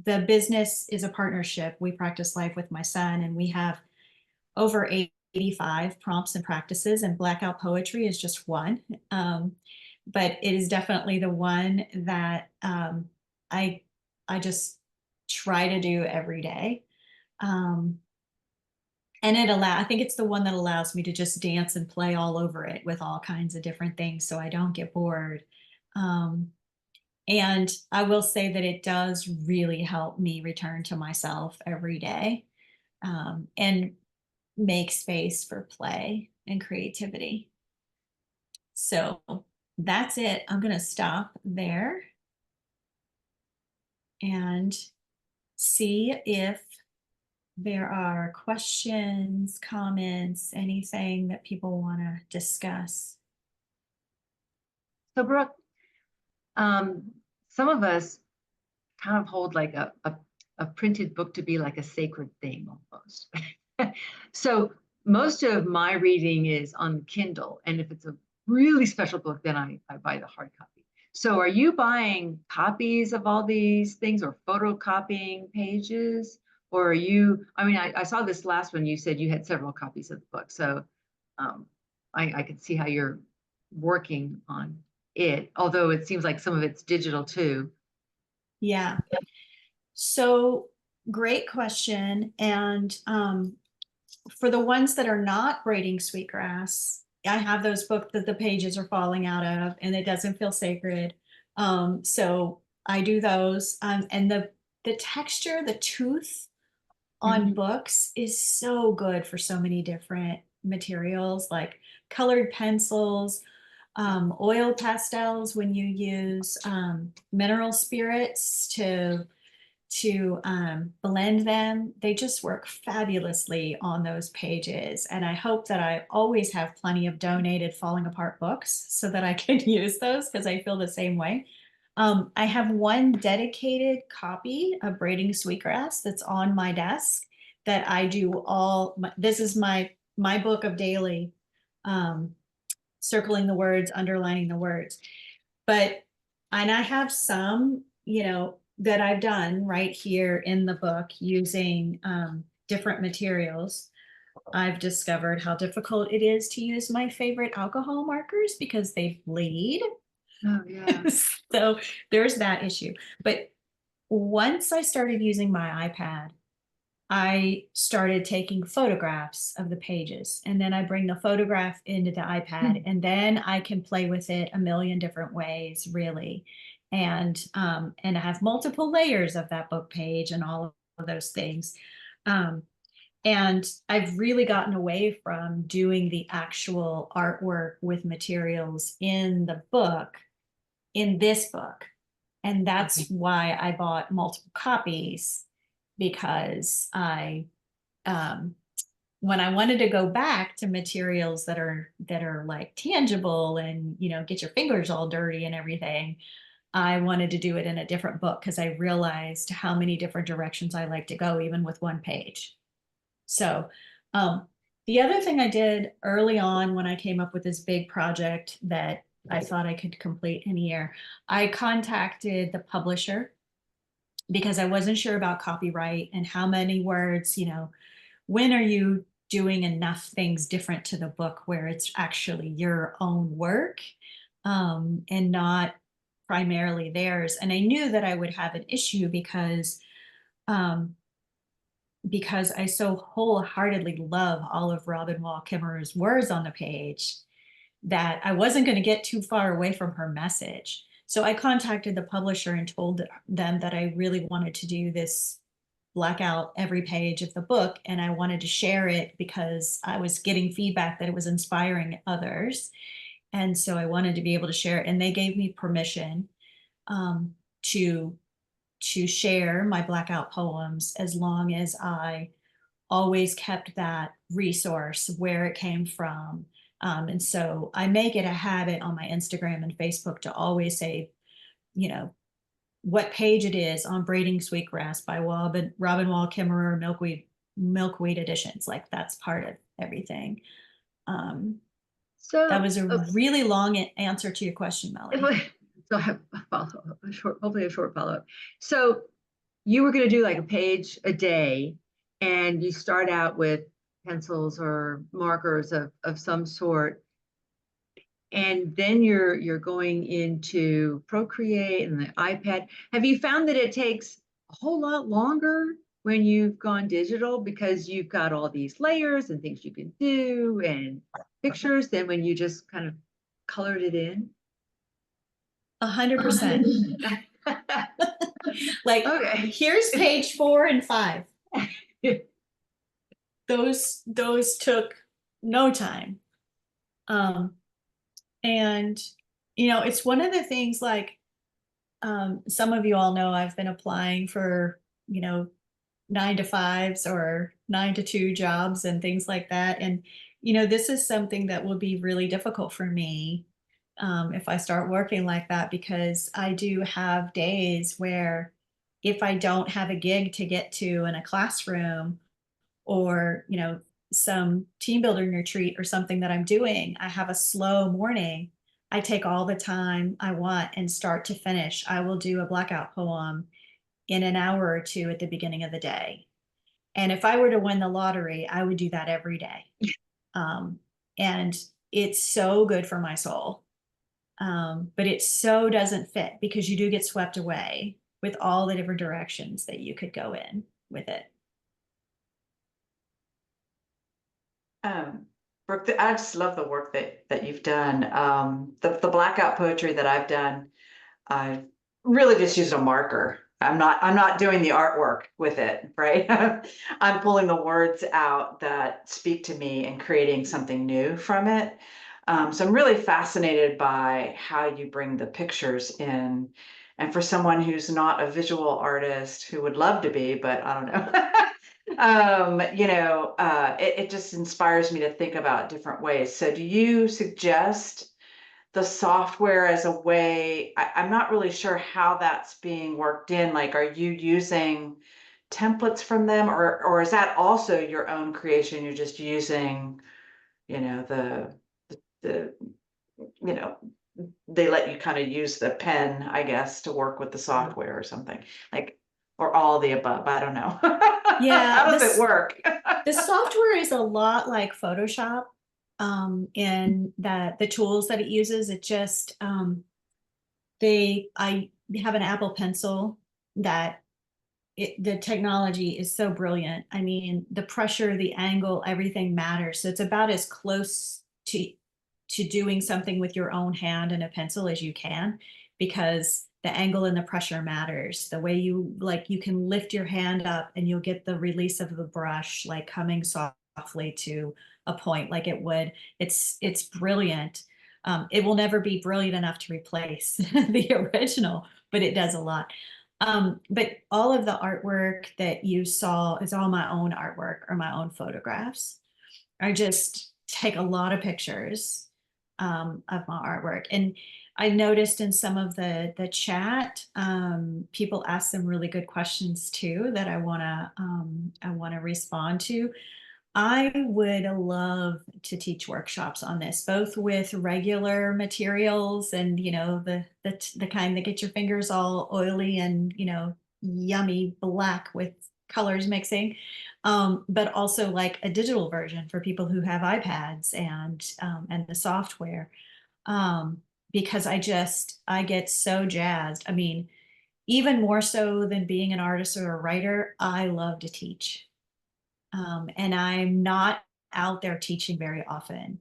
The business is a partnership. We practice life with my son, and we have over 85 prompts and practices, and Blackout Poetry is just one. But it is definitely the one that I just try to do every day. And I think it's the one that allows me to just dance and play all over it with all kinds of different things so I don't get bored. And I will say that it does really help me return to myself every day, and make space for play and creativity. So that's it. I'm going to stop there and see if there are questions, comments, anything that people want to discuss. So Brooke, some of us kind of hold like a printed book to be like a sacred thing almost. So most of my reading is on Kindle, and if it's a really special book, then I buy the hard copy. So are you buying copies of all these things or photocopying pages? Or are you, I mean, I saw this last one, you said you had several copies of the book. So I could see how you're working on it, although it seems like some of it's digital too. Yeah. So great question. And for the ones that are not braiding sweetgrass, I have those books that the pages are falling out of, and it doesn't feel sacred. So I do those. And the texture, the tooth on books is so good for so many different materials, like colored pencils, oil pastels, when you use mineral spirits to blend them. They just work fabulously on those pages. And I hope that I always have plenty of donated falling apart books so that I can use those, because I feel the same way. I have one dedicated copy of Braiding Sweetgrass that's on my desk that I do this is my book of daily, circling the words, underlining the words. And I have some, that I've done right here in the book using different materials. I've discovered how difficult it is to use my favorite alcohol markers because they bleed. Oh, yeah. So there's that issue. But once I started using my iPad, I started taking photographs of the pages, and then I bring the photograph into the iPad, and then I can play with it a million different ways, really. And I have multiple layers of that book page and all of those things. And I've really gotten away from doing the actual artwork with materials in the book, in this book. And that's why I bought multiple copies, because when I wanted to go back to materials that are like tangible and, get your fingers all dirty and everything, I wanted to do it in a different book, because I realized how many different directions I like to go, even with one page. So the other thing I did early on when I came up with this big project that I thought I could complete in a year, I contacted the publisher, because I wasn't sure about copyright and how many words, when are you doing enough things different to the book where it's actually your own work, and not primarily theirs. And I knew that I would have an issue because I so wholeheartedly love all of Robin Wall Kimmerer's words on the page, that I wasn't going to get too far away from her message. So I contacted the publisher and told them that I really wanted to do this black out every page of the book, and I wanted to share it because I was getting feedback that it was inspiring others. And so I wanted to be able to share it, and they gave me permission to share my blackout poems as long as I always kept that resource where it came from. And so I make it a habit on my Instagram and Facebook to always say, you know, what page it is on Braiding Sweetgrass by Robin Wall Kimmerer Milkweed Editions. Like, that's part of everything. So That was a really long answer to your question, Melanie. So I have hopefully a short follow-up. So you were going to do like a page a day, and you start out with pencils or markers of some sort, and then you're going into Procreate and the iPad. Have you found that it takes a whole lot longer when you've gone digital because you've got all these layers and things you can do and pictures than when you just kind of colored it in? 100%. Like, Okay. here's page 4 and 5. Those took no time. And you know, it's one of the things, like, some of you all know I've been applying for, you know, 9-to-5s or 9-to-2 jobs and things like that. And, you know, this is something that will be really difficult for me if I start working like that, because I do have days where if I don't have a gig to get to in a classroom, or, you know, some team building retreat or something that I'm doing, I have a slow morning. I take all the time I want, and start to finish, I will do a blackout poem in an hour or two at the beginning of the day. And if I were to win the lottery, I would do that every day. And it's so good for my soul. But it so doesn't fit, because you do get swept away with all the different directions that you could go in with it. Brooke, I just love the work that you've done. The blackout poetry that I've done, I really just used a marker. I'm not doing the artwork with it, right? I'm pulling the words out that speak to me and creating something new from it. So I'm really fascinated by how you bring the pictures in. And for someone who's not a visual artist, who would love to be, but I don't know. You know, it just inspires me to think about different ways. So do you suggest the software as a way? I'm not really sure how that's being worked in. Like, are you using templates from them, or is that also your own creation? You're just using, you know, the you know, they let you kind of use the pen, I guess, to work with the software or something, like, or all the above. I don't know. Yeah, How does it work? the software is a lot like Photoshop, in that the tools that it uses, it just, I have an Apple Pencil that the technology is so brilliant. I mean, the pressure, the angle, everything matters. So it's about as close to doing something with your own hand and a pencil as you can, because the angle and the pressure matters. The way you, like, you can lift your hand up and you'll get the release of the brush, like, coming softly to a point like it would. It's brilliant. It will never be brilliant enough to replace the original, but it does a lot. But all of the artwork that you saw is all my own artwork or my own photographs. I just take a lot of pictures of my artwork. And I noticed in some of the chat, people ask some really good questions too that I wanna respond to. I would love to teach workshops on this, both with regular materials and, you know, the kind that get your fingers all oily and, you know, yummy black with colors mixing, but also like a digital version for people who have iPads and the software, because I get so jazzed. I mean, even more so than being an artist or a writer, I love to teach. And I'm not out there teaching very often,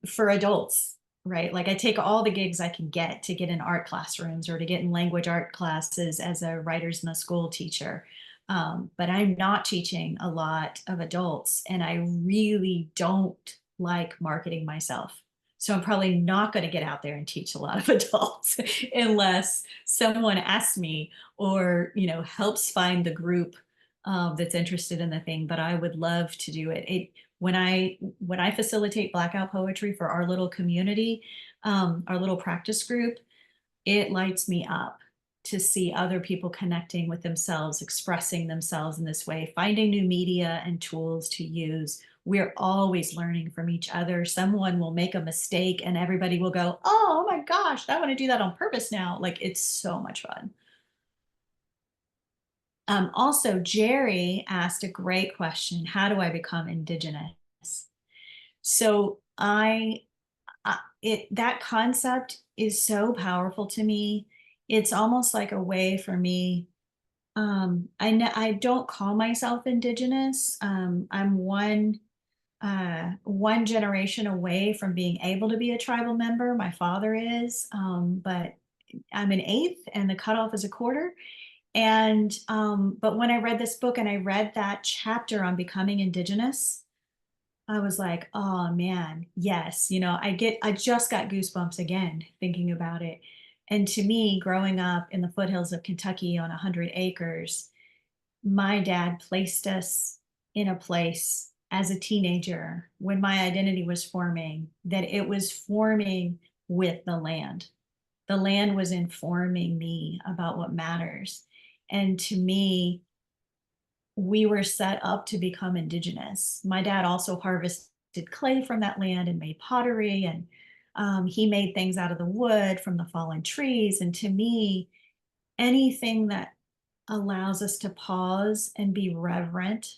for adults, right? Like, I take all the gigs I can get to get in art classrooms or to get in language art classes as a writers in a school teacher. But I'm not teaching a lot of adults, and I really don't like marketing myself. So I'm probably not going to get out there and teach a lot of adults unless someone asks me or, helps find the group that's interested in the thing. But I would love to do it. When I facilitate Blackout Poetry for our little community, our little practice group, it lights me up to see other people connecting with themselves, expressing themselves in this way, finding new media and tools to use. We're always learning from each other. Someone will make a mistake and everybody will go, oh my gosh, I want to do that on purpose now. Like, it's so much fun. Also, Jerry asked a great question. How do I become Indigenous? So that concept is so powerful to me. It's almost like a way for me. I don't call myself Indigenous. I'm one generation away from being able to be a tribal member. My father is, but I'm an eighth, and the cutoff is a quarter. And but when I read this book and I read that chapter on becoming Indigenous, I was like, oh man, yes. I just got goosebumps again thinking about it. And to me, growing up in the foothills of Kentucky on 100 acres, my dad placed us in a place as a teenager when my identity was forming, that it was forming with the land. The land was informing me about what matters. And to me, we were set up to become Indigenous. My dad also harvested clay from that land and made pottery, and he made things out of the wood from the fallen trees. And to me, anything that allows us to pause and be reverent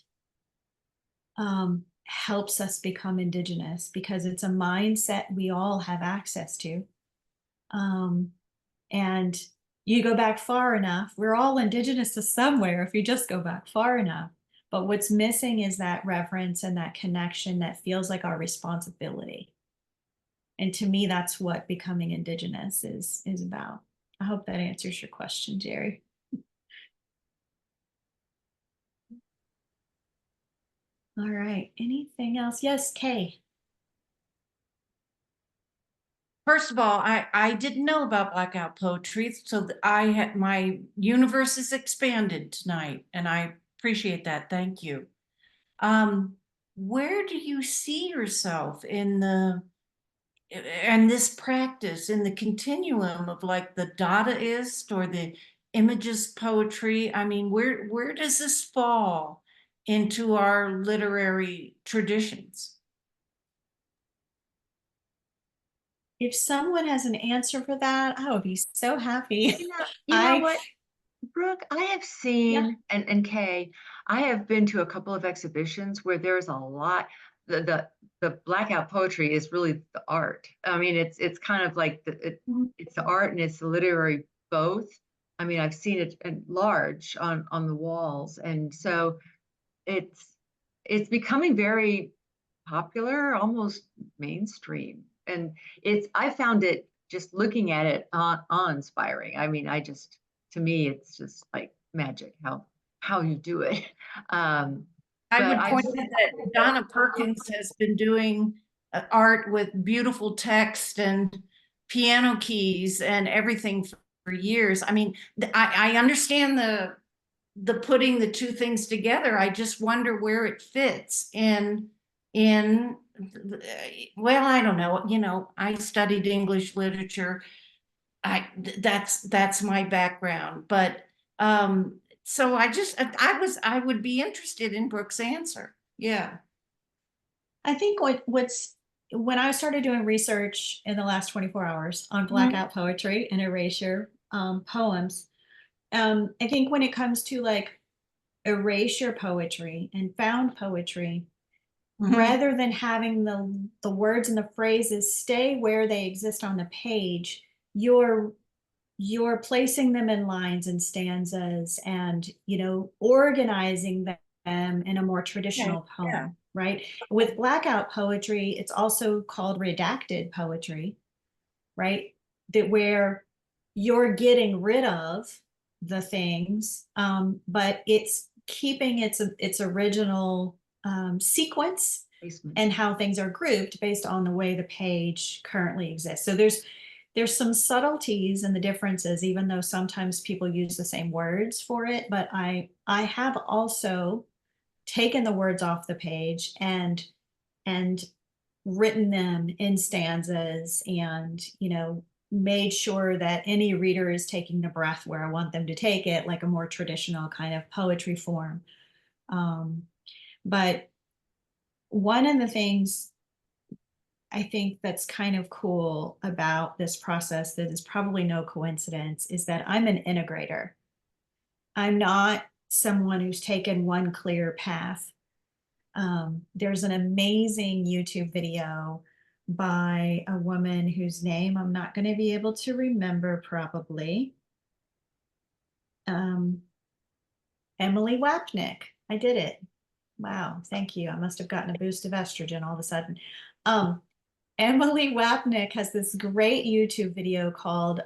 helps us become Indigenous, because it's a mindset we all have access to. And you go back far enough, we're all Indigenous to somewhere if you just go back far enough. But what's missing is that reverence and that connection that feels like our responsibility. And to me, that's what becoming Indigenous is about. I hope that answers your question, Jerry. All right, anything else? Yes, Kay. First of all, I didn't know about Blackout Poetry, so my universe is expanded tonight, and I appreciate that. Thank you. Where do you see yourself in this practice, in the continuum of like the Dadaist or the Imagist poetry? I mean, where does this fall into our literary traditions? If someone has an answer for that, I would be so happy. You know what, Brooke, I have seen, and Kay, I have been to a couple of exhibitions where there's a lot, the Blackout Poetry is really the art. I mean, it's kind of like it's the art and it's the literary both. I mean, I've seen it at large on the walls, and so it's becoming very popular, almost mainstream. And I found it, just looking at it, awe-inspiring. I mean, to me, it's just like magic how you do it. I would point out that Donna Perkins has been doing art with beautiful text and piano keys and everything for years. I mean, I understand the putting the two things together. I just wonder where it fits in well, I don't know. I studied English literature. That's my background. But so I would be interested in Brooke's answer. Yeah. I think when I started doing research in the last 24 hours on Blackout Poetry and erasure poems, I think when it comes to like erasure poetry and found poetry, rather than having the words and the phrases stay where they exist on the page, you're placing them in lines and stanzas and, organizing them in a more traditional poem, right? With Blackout Poetry, it's also called redacted poetry, right? That where you're getting rid of the things, but it's keeping its original sequence Placement. and how things are grouped based on the way the page currently exists. So there's some subtleties in the differences, even though sometimes people use the same words for it. But I have also taken the words off the page and written them in stanzas, and made sure that any reader is taking the breath where I want them to take it, like a more traditional kind of poetry form. But one of the things I think that's kind of cool about this process that is probably no coincidence is that I'm an integrator. I'm not someone who's taken one clear path. There's an amazing YouTube video by a woman whose name I'm not going to be able to remember probably. Emily Wapnick. I did it. Wow, thank you. I must have gotten a boost of estrogen all of a sudden. Emily Wapnick has this great YouTube video called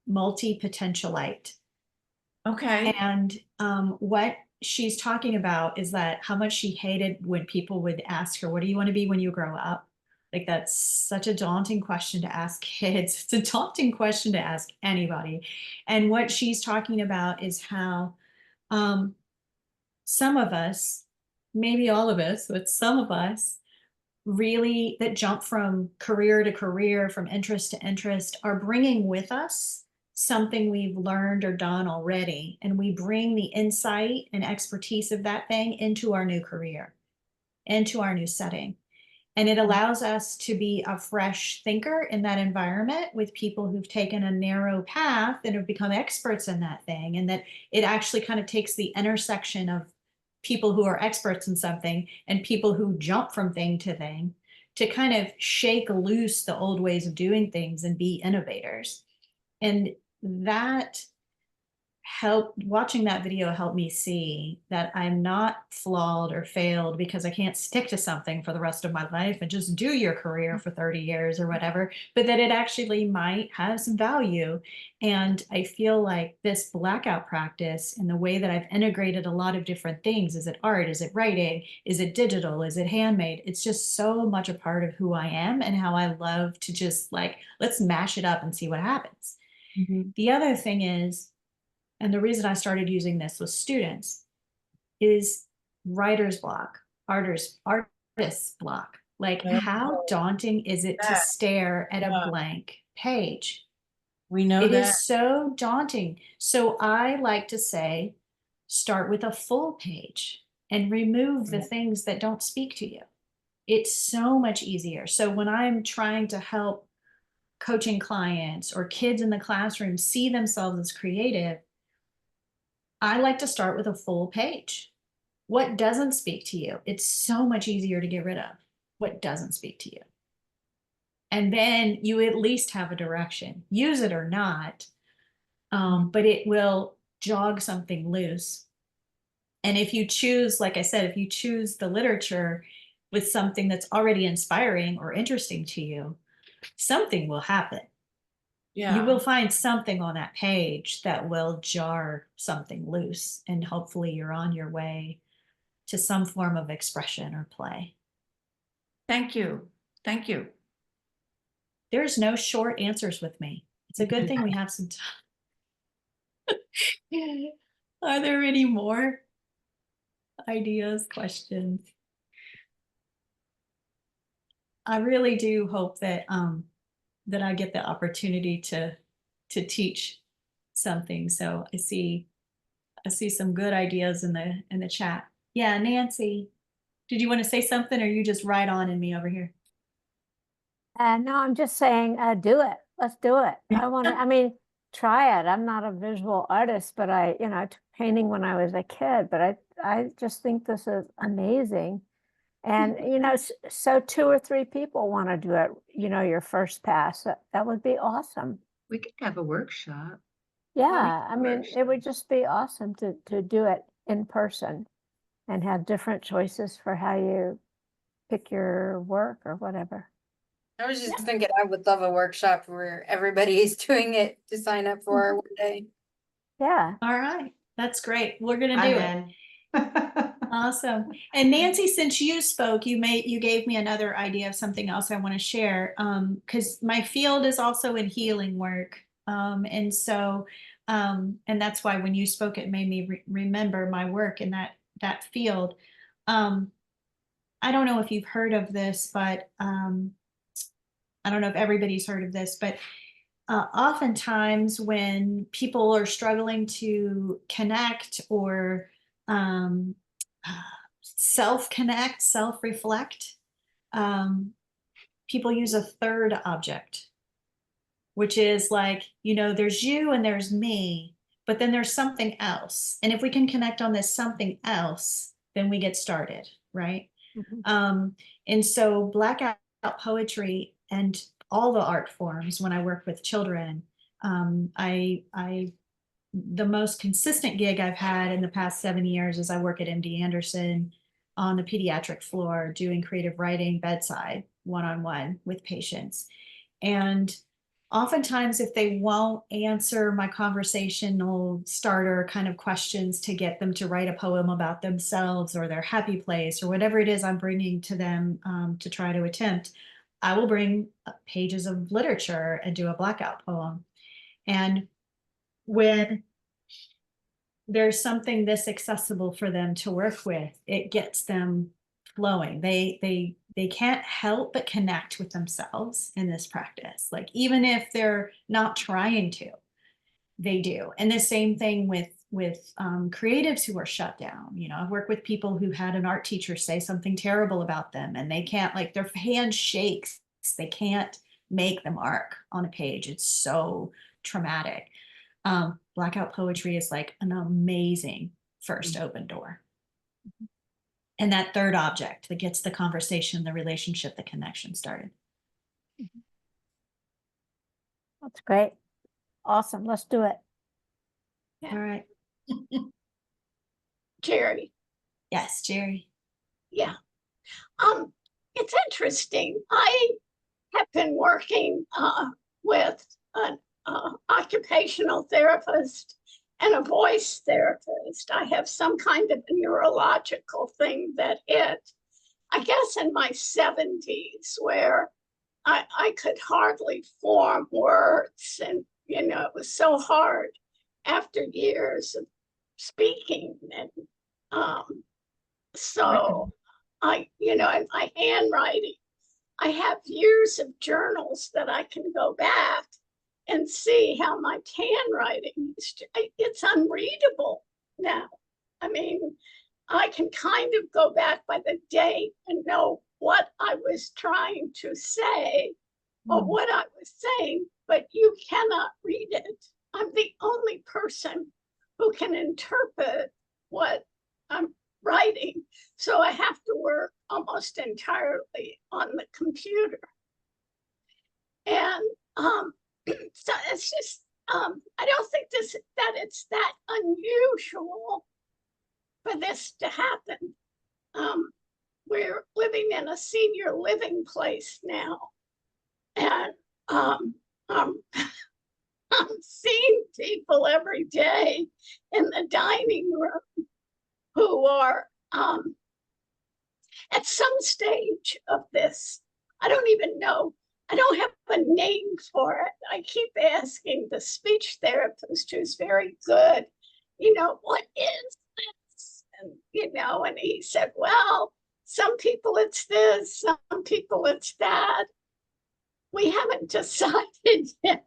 Multi-Potentialite. Okay. And what she's talking about is that how much she hated when people would ask her, what do you want to be when you grow up? Like, that's such a daunting question to ask kids. It's a daunting question to ask anybody. And what she's talking about is how some of us, maybe all of us, but some of us really that jump from career to career, from interest to interest, are bringing with us something we've learned or done already. And we bring the insight and expertise of that thing into our new career, into our new setting. And it allows us to be a fresh thinker in that environment with people who've taken a narrow path and have become experts in that thing. And that it actually kind of takes the intersection of people who are experts in something and people who jump from thing to thing to kind of shake loose the old ways of doing things and be innovators. And that watching that video helped me see that I'm not flawed or failed because I can't stick to something for the rest of my life and just do your career for 30 years or whatever, but that it actually might have some value. And I feel like this blackout practice and the way that I've integrated a lot of different things, is it art, is it writing, is it digital, is it handmade? It's just so much a part of who I am and how I love to just like, let's mash it up and see what happens. Mm-hmm. The other thing is, and the reason I started using this with students, is writer's block, artist's block. Like, how daunting is it to stare at a blank page? We know it that. is so daunting. So I like to say, start with a full page and remove the things that don't speak to you. It's so much easier. So when I'm trying to help coaching clients or kids in the classroom see themselves as creative, I like to start with a full page. What doesn't speak to you? It's so much easier to get rid of what doesn't speak to you. And then you at least have a direction, use it or not, but it will jog something loose. And if you choose, like I said, if you choose the literature with something that's already inspiring or interesting to you, something will happen. Yeah. You will find something on that page that will jar something loose, and hopefully you're on your way to some form of expression or play. Thank you. Thank you. There's no short answers with me. It's a good thing we have some time. Are there any more ideas, questions? I really do hope that that I get the opportunity to teach something. So I see some good ideas in the chat. Yeah, Nancy, did you want to say something, or you just right on in me over here? No, I'm just saying, do it. Let's do it. I mean, try it. I'm not a visual artist, but I took painting when I was a kid, but I just think this is amazing. And, so 2 or 3 people want to do it, your first pass. That would be awesome. We could have a workshop. Yeah, I mean, it would just be awesome to do it in person and have different choices for how you pick your work or whatever. I was just thinking I would love a workshop where everybody is doing it to sign up for one day. Yeah. All right. That's great. We're going to do it. Awesome. And Nancy, since you spoke, you gave me another idea of something else I want to share. Because my field is also in healing work. And so, and that's why when you spoke, it made me remember my work in that field. I don't know if you've heard of this, but I don't know if everybody's heard of this, but oftentimes when people are struggling to connect or self-connect, self-reflect, people use a third object, which is like, there's you and there's me, but then there's something else. And if we can connect on this something else, then we get started, right? And so Blackout Poetry and all the art forms, when I work with children, the most consistent gig I've had in the past 7 years is I work at MD Anderson on the pediatric floor doing creative writing bedside, one-on-one with patients. And oftentimes if they won't answer my conversational starter kind of questions to get them to write a poem about themselves or their happy place or whatever it is I'm bringing to them to try to attempt, I will bring pages of literature and do a blackout poem. And when there's something this accessible for them to work with, it gets them flowing. They can't help but connect with themselves in this practice. Like even if they're not trying to, they do. And the same thing with creatives who are shut down. I've worked with people who had an art teacher say something terrible about them and they can't, like their hand shakes. They can't make the mark on a page. It's so traumatic. Blackout Poetry is like an amazing first open door. And that third object that gets the conversation, the relationship, the connection started. That's great. Awesome. Let's do it. All right. Jerry. Yes, Jerry. Yeah. It's interesting. I have been working with an occupational therapist and a voice therapist. I have some kind of neurological thing that I guess in my 70s, where I could hardly form words, and it was so hard after years of speaking, and so and my handwriting, I have years of journals that I can go back and see how my handwriting is. It's unreadable now. I mean, I can kind of go back by the date and know what I was trying to say or what I was saying, but you cannot read it. I'm the only person who can interpret what I'm writing. So I have to work almost entirely on the computer. And so it's just, I don't think that it's that unusual for this to happen. We're living in a senior living place now. And I'm seeing people every day in the dining room who are at some stage of this. I don't even know. I don't have a name for it. I keep asking the speech therapist, who's very good, what is this? And, and he said, well, some people it's this, some people it's that. We haven't decided yet.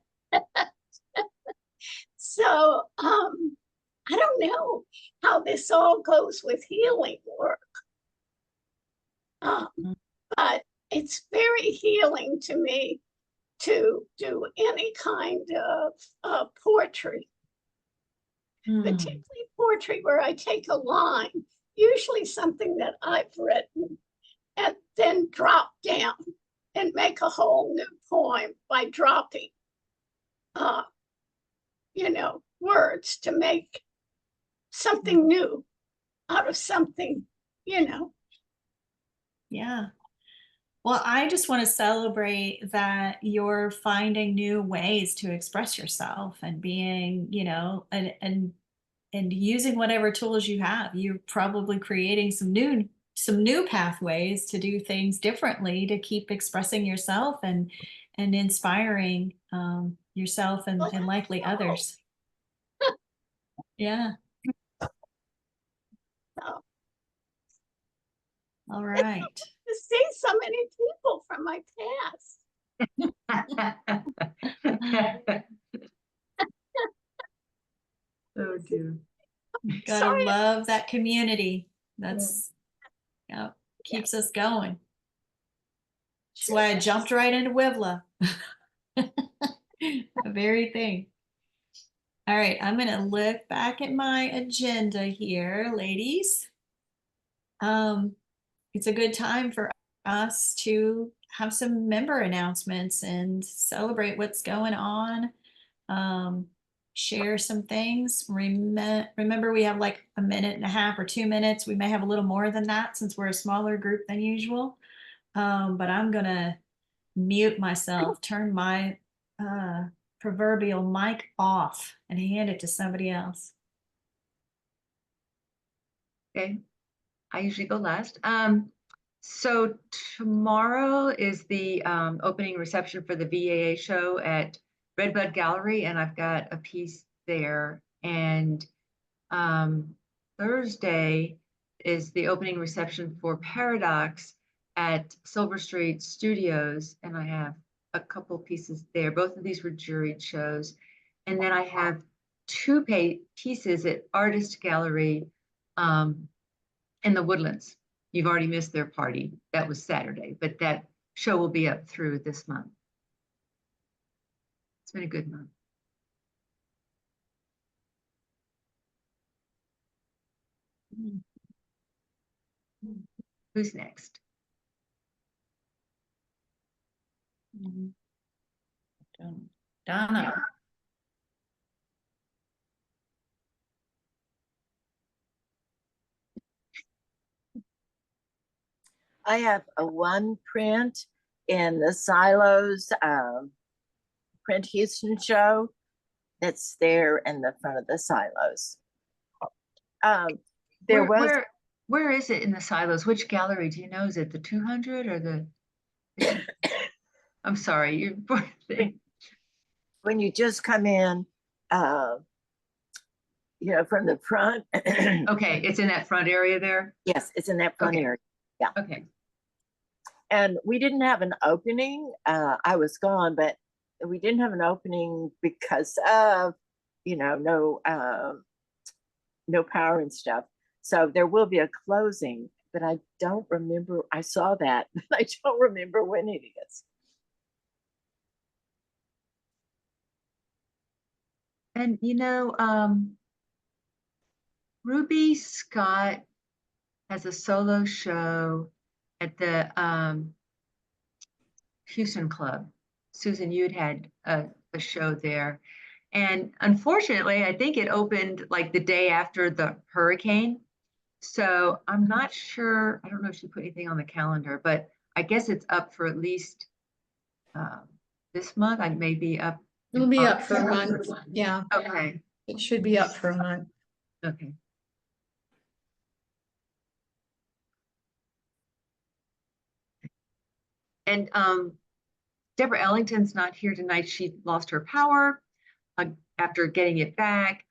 So I don't know how this all goes with healing work. But it's very healing to me to do any kind of poetry, particularly poetry where I take a line, usually something that I've written, and then drop down and make a whole new poem by dropping, words to make something new out of something, Yeah. Well, I just want to celebrate that you're finding new ways to express yourself and being, and and using whatever tools you have. You're probably creating some new pathways to do things differently, to keep expressing yourself and inspiring yourself and likely others. Yeah. So, All right. to see so many people from my past. Oh dear. Gotta Sorry. love that community. That's, yeah, keeps us going. That's why I jumped right into WIVLA. The very thing. All right, I'm gonna look back at my agenda here, ladies. It's a good time for us to have some member announcements and celebrate what's going on. Share some things. Remember, we have like a minute and a half or 2 minutes. We may have a little more than that since we're a smaller group than usual. But I'm gonna mute myself, turn my proverbial mic off and hand it to somebody else. Okay, I usually go last. So tomorrow is the opening reception for the VAA show at Redbud Gallery, and I've got a piece there. And Thursday is the opening reception for Paradox at Silver Street Studios, and I have a couple pieces there. Both of these were juried shows. And then I have 2 pieces at Artist Gallery in the Woodlands. You've already missed their party. That was Saturday, but that show will be up through this month. It's been a good month. Who's next? Donna. I have a one print in the Silos Print Houston show that's there in the front of the Silos. Where is it in the Silos? Which gallery? Do you know? Is it the 200 or the? I'm sorry, you're. When you just come in, you know, from the front. Okay, it's in that front area there? Yes, it's in that front Okay. area. Yeah. Okay. And we didn't have an opening. I was gone, but we didn't have an opening because of, you know, no power and stuff. So there will be a closing, but I don't remember. I saw that, but I don't remember when it is. And you know, Ruby Scott has a solo show at the Houston Club. Susan, you'd had a show there. And unfortunately, I think it opened like the day after the hurricane. So I'm not sure, I don't know if she put anything on the calendar, but I guess it's up for at least this month. I may be up. It'll be up for a month. Yeah, Okay. it should be up for a month. Okay. And Deborah Ellington's not here tonight. She lost her power after getting it back.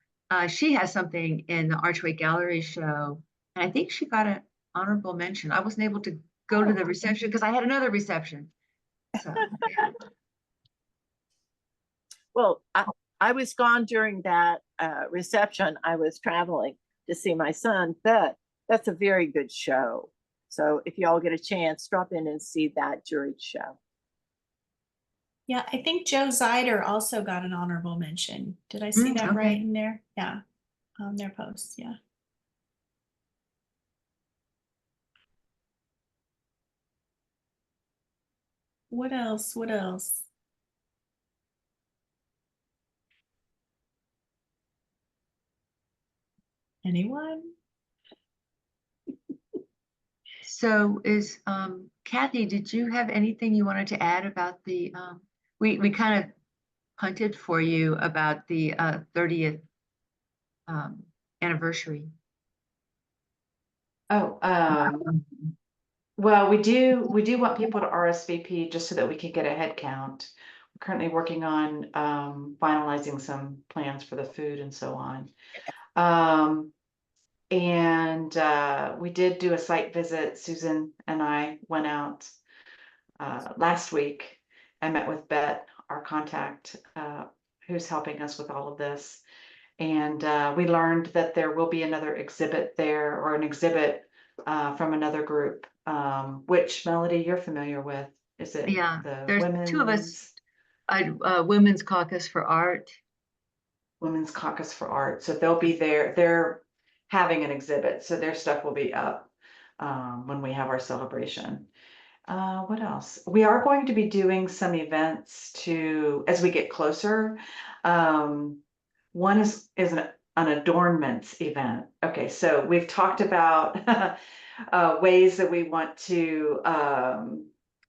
She has something in the Archway Gallery show, and I think she got an honorable mention. I wasn't able to go to the reception because I had another reception. So, yeah. Well, I was gone during that reception. I was traveling to see my son, but that's a very good show. So if y'all get a chance, drop in and see that juried show. Yeah, I think Joe Zider also got an honorable mention. Did I see that right in there? Yeah, on their posts, yeah. What else? What else? Anyone? So is Kathy, did you have anything you wanted to add about the we kind of punted for you about the 30th anniversary? Oh, well, we do want people to RSVP just so that we can get a head count. We're currently working on finalizing some plans for the food and so on. And we did do a site visit. Susan and I went out last week. I met with Bet, our contact, who's helping us with all of this. And we learned that there will be another exhibit there, or an exhibit from another group, which, Melody, you're familiar with. Is it Yeah, the there's two of us. Women's Caucus for Art. Women's Caucus for Art. So they'll be there. They're having an exhibit, so their stuff will be up when we have our celebration. What else? We are going to be doing some events as we get closer. One is an adornments event. Okay, so we've talked about ways that we want to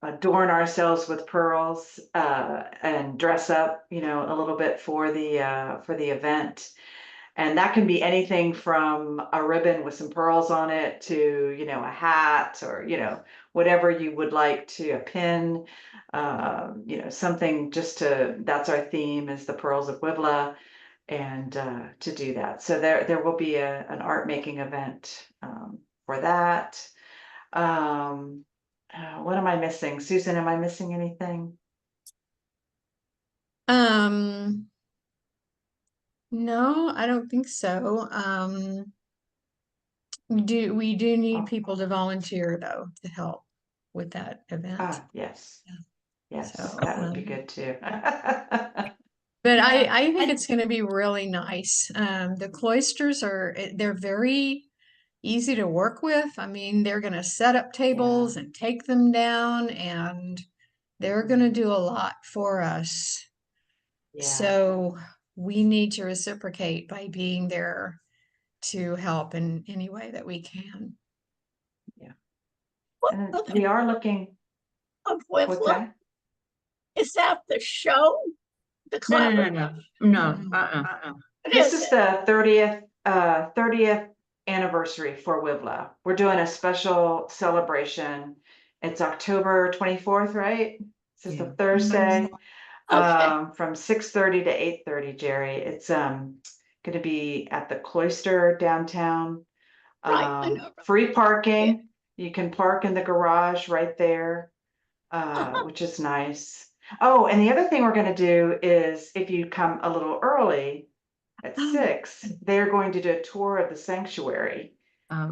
adorn ourselves with pearls and dress up, a little bit for the event. And that can be anything from a ribbon with some pearls on it to, a hat, or, whatever you would like, to a pin, something that's our theme, is the pearls of Wibla, and to do that. So there will be an art making event for that. What am I missing? Susan, am I missing anything? No, I don't think so. We do need people to volunteer, though, to help with that event. Yes. Yeah. Yes, So, that would be good too. But I think it's going to be really nice. The cloisters they're very easy to work with. I mean, they're going to set up tables and take them down, and they're going to do a lot for us. So we need to reciprocate by being there to help in any way that we can. Yeah. And we are looking. Of Wibla? Is that the show? The No. This is the 30th anniversary for Wibla. We're doing a special celebration. It's October 24th, right? This is the Thursday. From 6:30 to 8:30, Jerry. It's going to be at the Cloister downtown. Free parking. You can park in the garage right there, which is nice. Oh, and the other thing we're going to do is, if you come a little early at 6, they're going to do a tour of the sanctuary.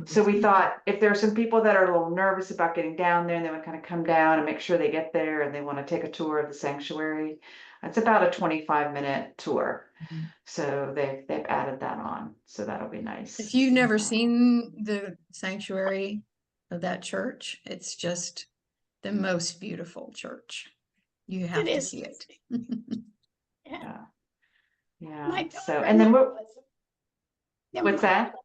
So we thought, if there are some people that are a little nervous about getting down there, and they would kind of come down and make sure they get there, and they want to take a tour of the sanctuary. It's about a 25-minute tour. So they've added that on. So that'll be nice. If you've never seen the sanctuary of that church, it's just the most beautiful church. You have to see it. Yeah. So, and then what's that?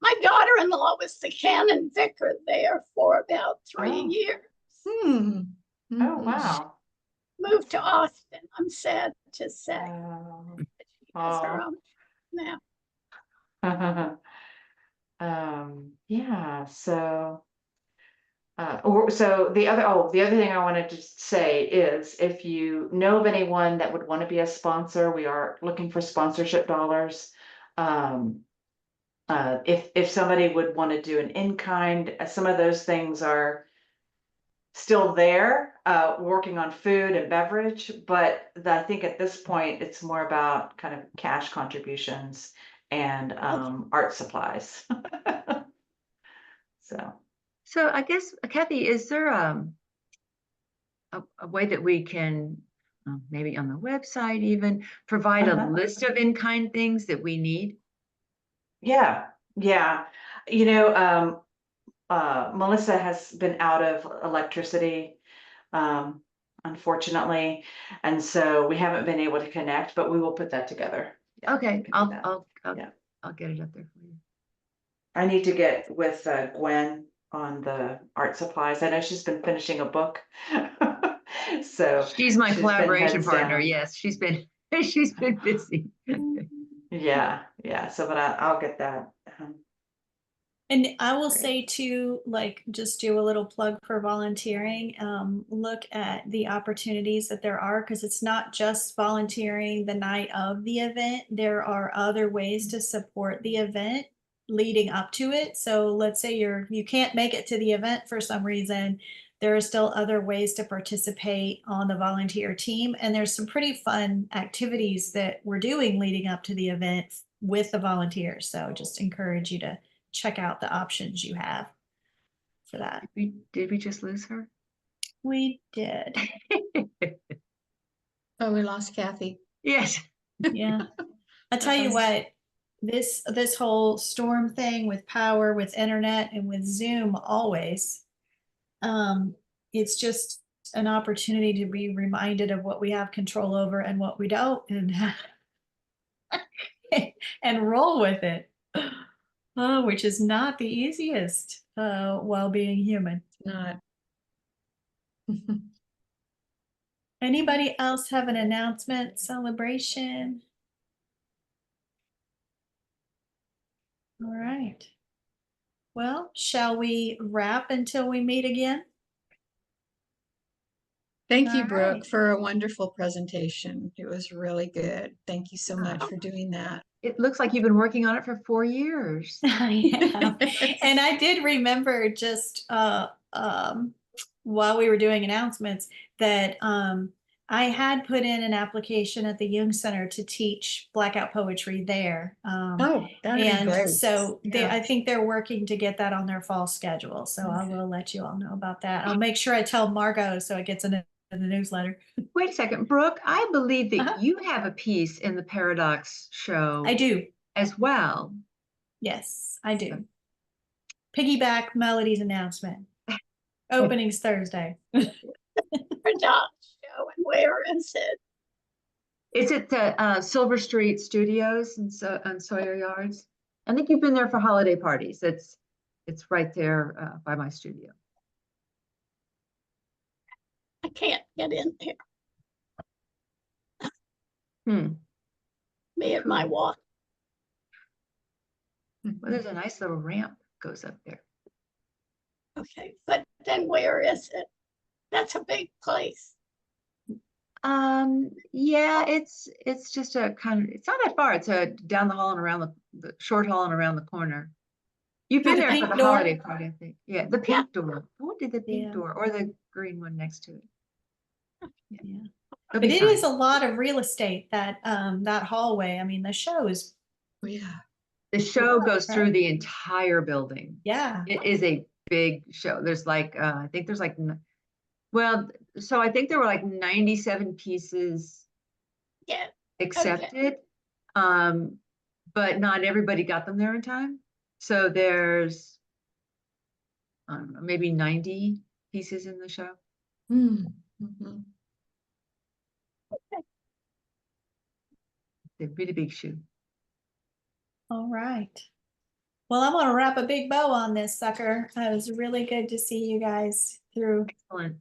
My daughter-in-law was the canon vicar there for about 3 years. Oh, wow. Moved to Austin, I'm sad to say. She has her own now. Yeah, so the other thing I wanted to say is, if you know of anyone that would want to be a sponsor, we are looking for sponsorship dollars. If somebody would want to do an in-kind, some of those things are still there, working on food and beverage, but I think at this point it's more about kind of cash contributions and art supplies. So I guess, Kathy, is there a way that we can, maybe on the website even, provide a list of in-kind things that we need? Yeah. Melissa has been out of electricity, unfortunately, and so we haven't been able to connect, but we will put that together. Okay, I'll get it up there for you. I need to get with Gwen on the art supplies. I know she's been finishing a book. So she's my collaboration partner. Yes, she's been busy. Yeah, yeah. So, but I'll get that. And I will Great. say too, like, just do a little plug for volunteering. Look at the opportunities that there are, because it's not just volunteering the night of the event. There are other ways to support the event leading up to it. So let's say you can't make it to the event for some reason. There are still other ways to participate on the volunteer team. And there's some pretty fun activities that we're doing leading up to the event with the volunteers. So just encourage you to check out the options you have for that. Did we just lose her? We did. Oh, we lost Kathy. Yes. Yeah. I tell you what, this whole storm thing with power, with internet, and with Zoom always, it's just an opportunity to be reminded of what we have control over and what we don't, and roll with it. Which is not the easiest while being human. Not. Anybody else have an announcement, celebration? All right. Well, shall we wrap until we meet again? Thank you, All Brooke, right. for a wonderful presentation. It was really good. Thank you so much for doing that. It looks like you've been working on it for 4 years. Yeah. And I did remember just while we were doing announcements that I had put in an application at the Jung Center to teach Blackout Poetry there. Oh, that'd be And great. so Yeah. I think they're working to get that on their fall schedule. So I will let you all know about that. I'll make sure I tell Margot so it gets in the newsletter. Wait a second, Brooke, I believe that you have a piece in the Paradox show. I do. As well. Yes, I do. Piggyback Melody's announcement. Openings Thursday. Paradox show, and where is it? It's at the Silver Street Studios on Sawyer Yards. I think you've been there for holiday parties. It's right there by my studio. I can't get in there. Me and my walk. Well, there's a nice little ramp goes up there. Okay, but then where is it? That's a big place. Yeah, it's just a kind of, it's not that far. It's down the hall and around the short hall and around the corner. You've been there for the holiday party, I think. Yeah, the pink door. What did the pink door or the green one next to it? Yeah. But it is a lot of real estate, that that hallway. I mean, the show is. Yeah. The show goes through the entire building. Yeah. It is a big show. There's like, I think there's like, well, so I think there were like 97 pieces accepted. But not everybody got them there in time. So there's, I don't know, maybe 90 pieces in the show. Mm-hmm. It's a really big show. All right. Well, I'm going to wrap a big bow on this sucker. It was really good to see you guys through. Excellent.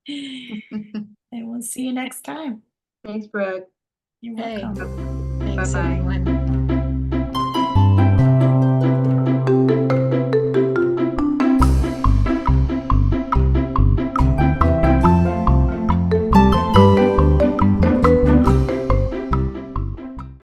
And we'll see you next time. Thanks, Brooke. You're welcome. Thanks, Bye-bye. everyone.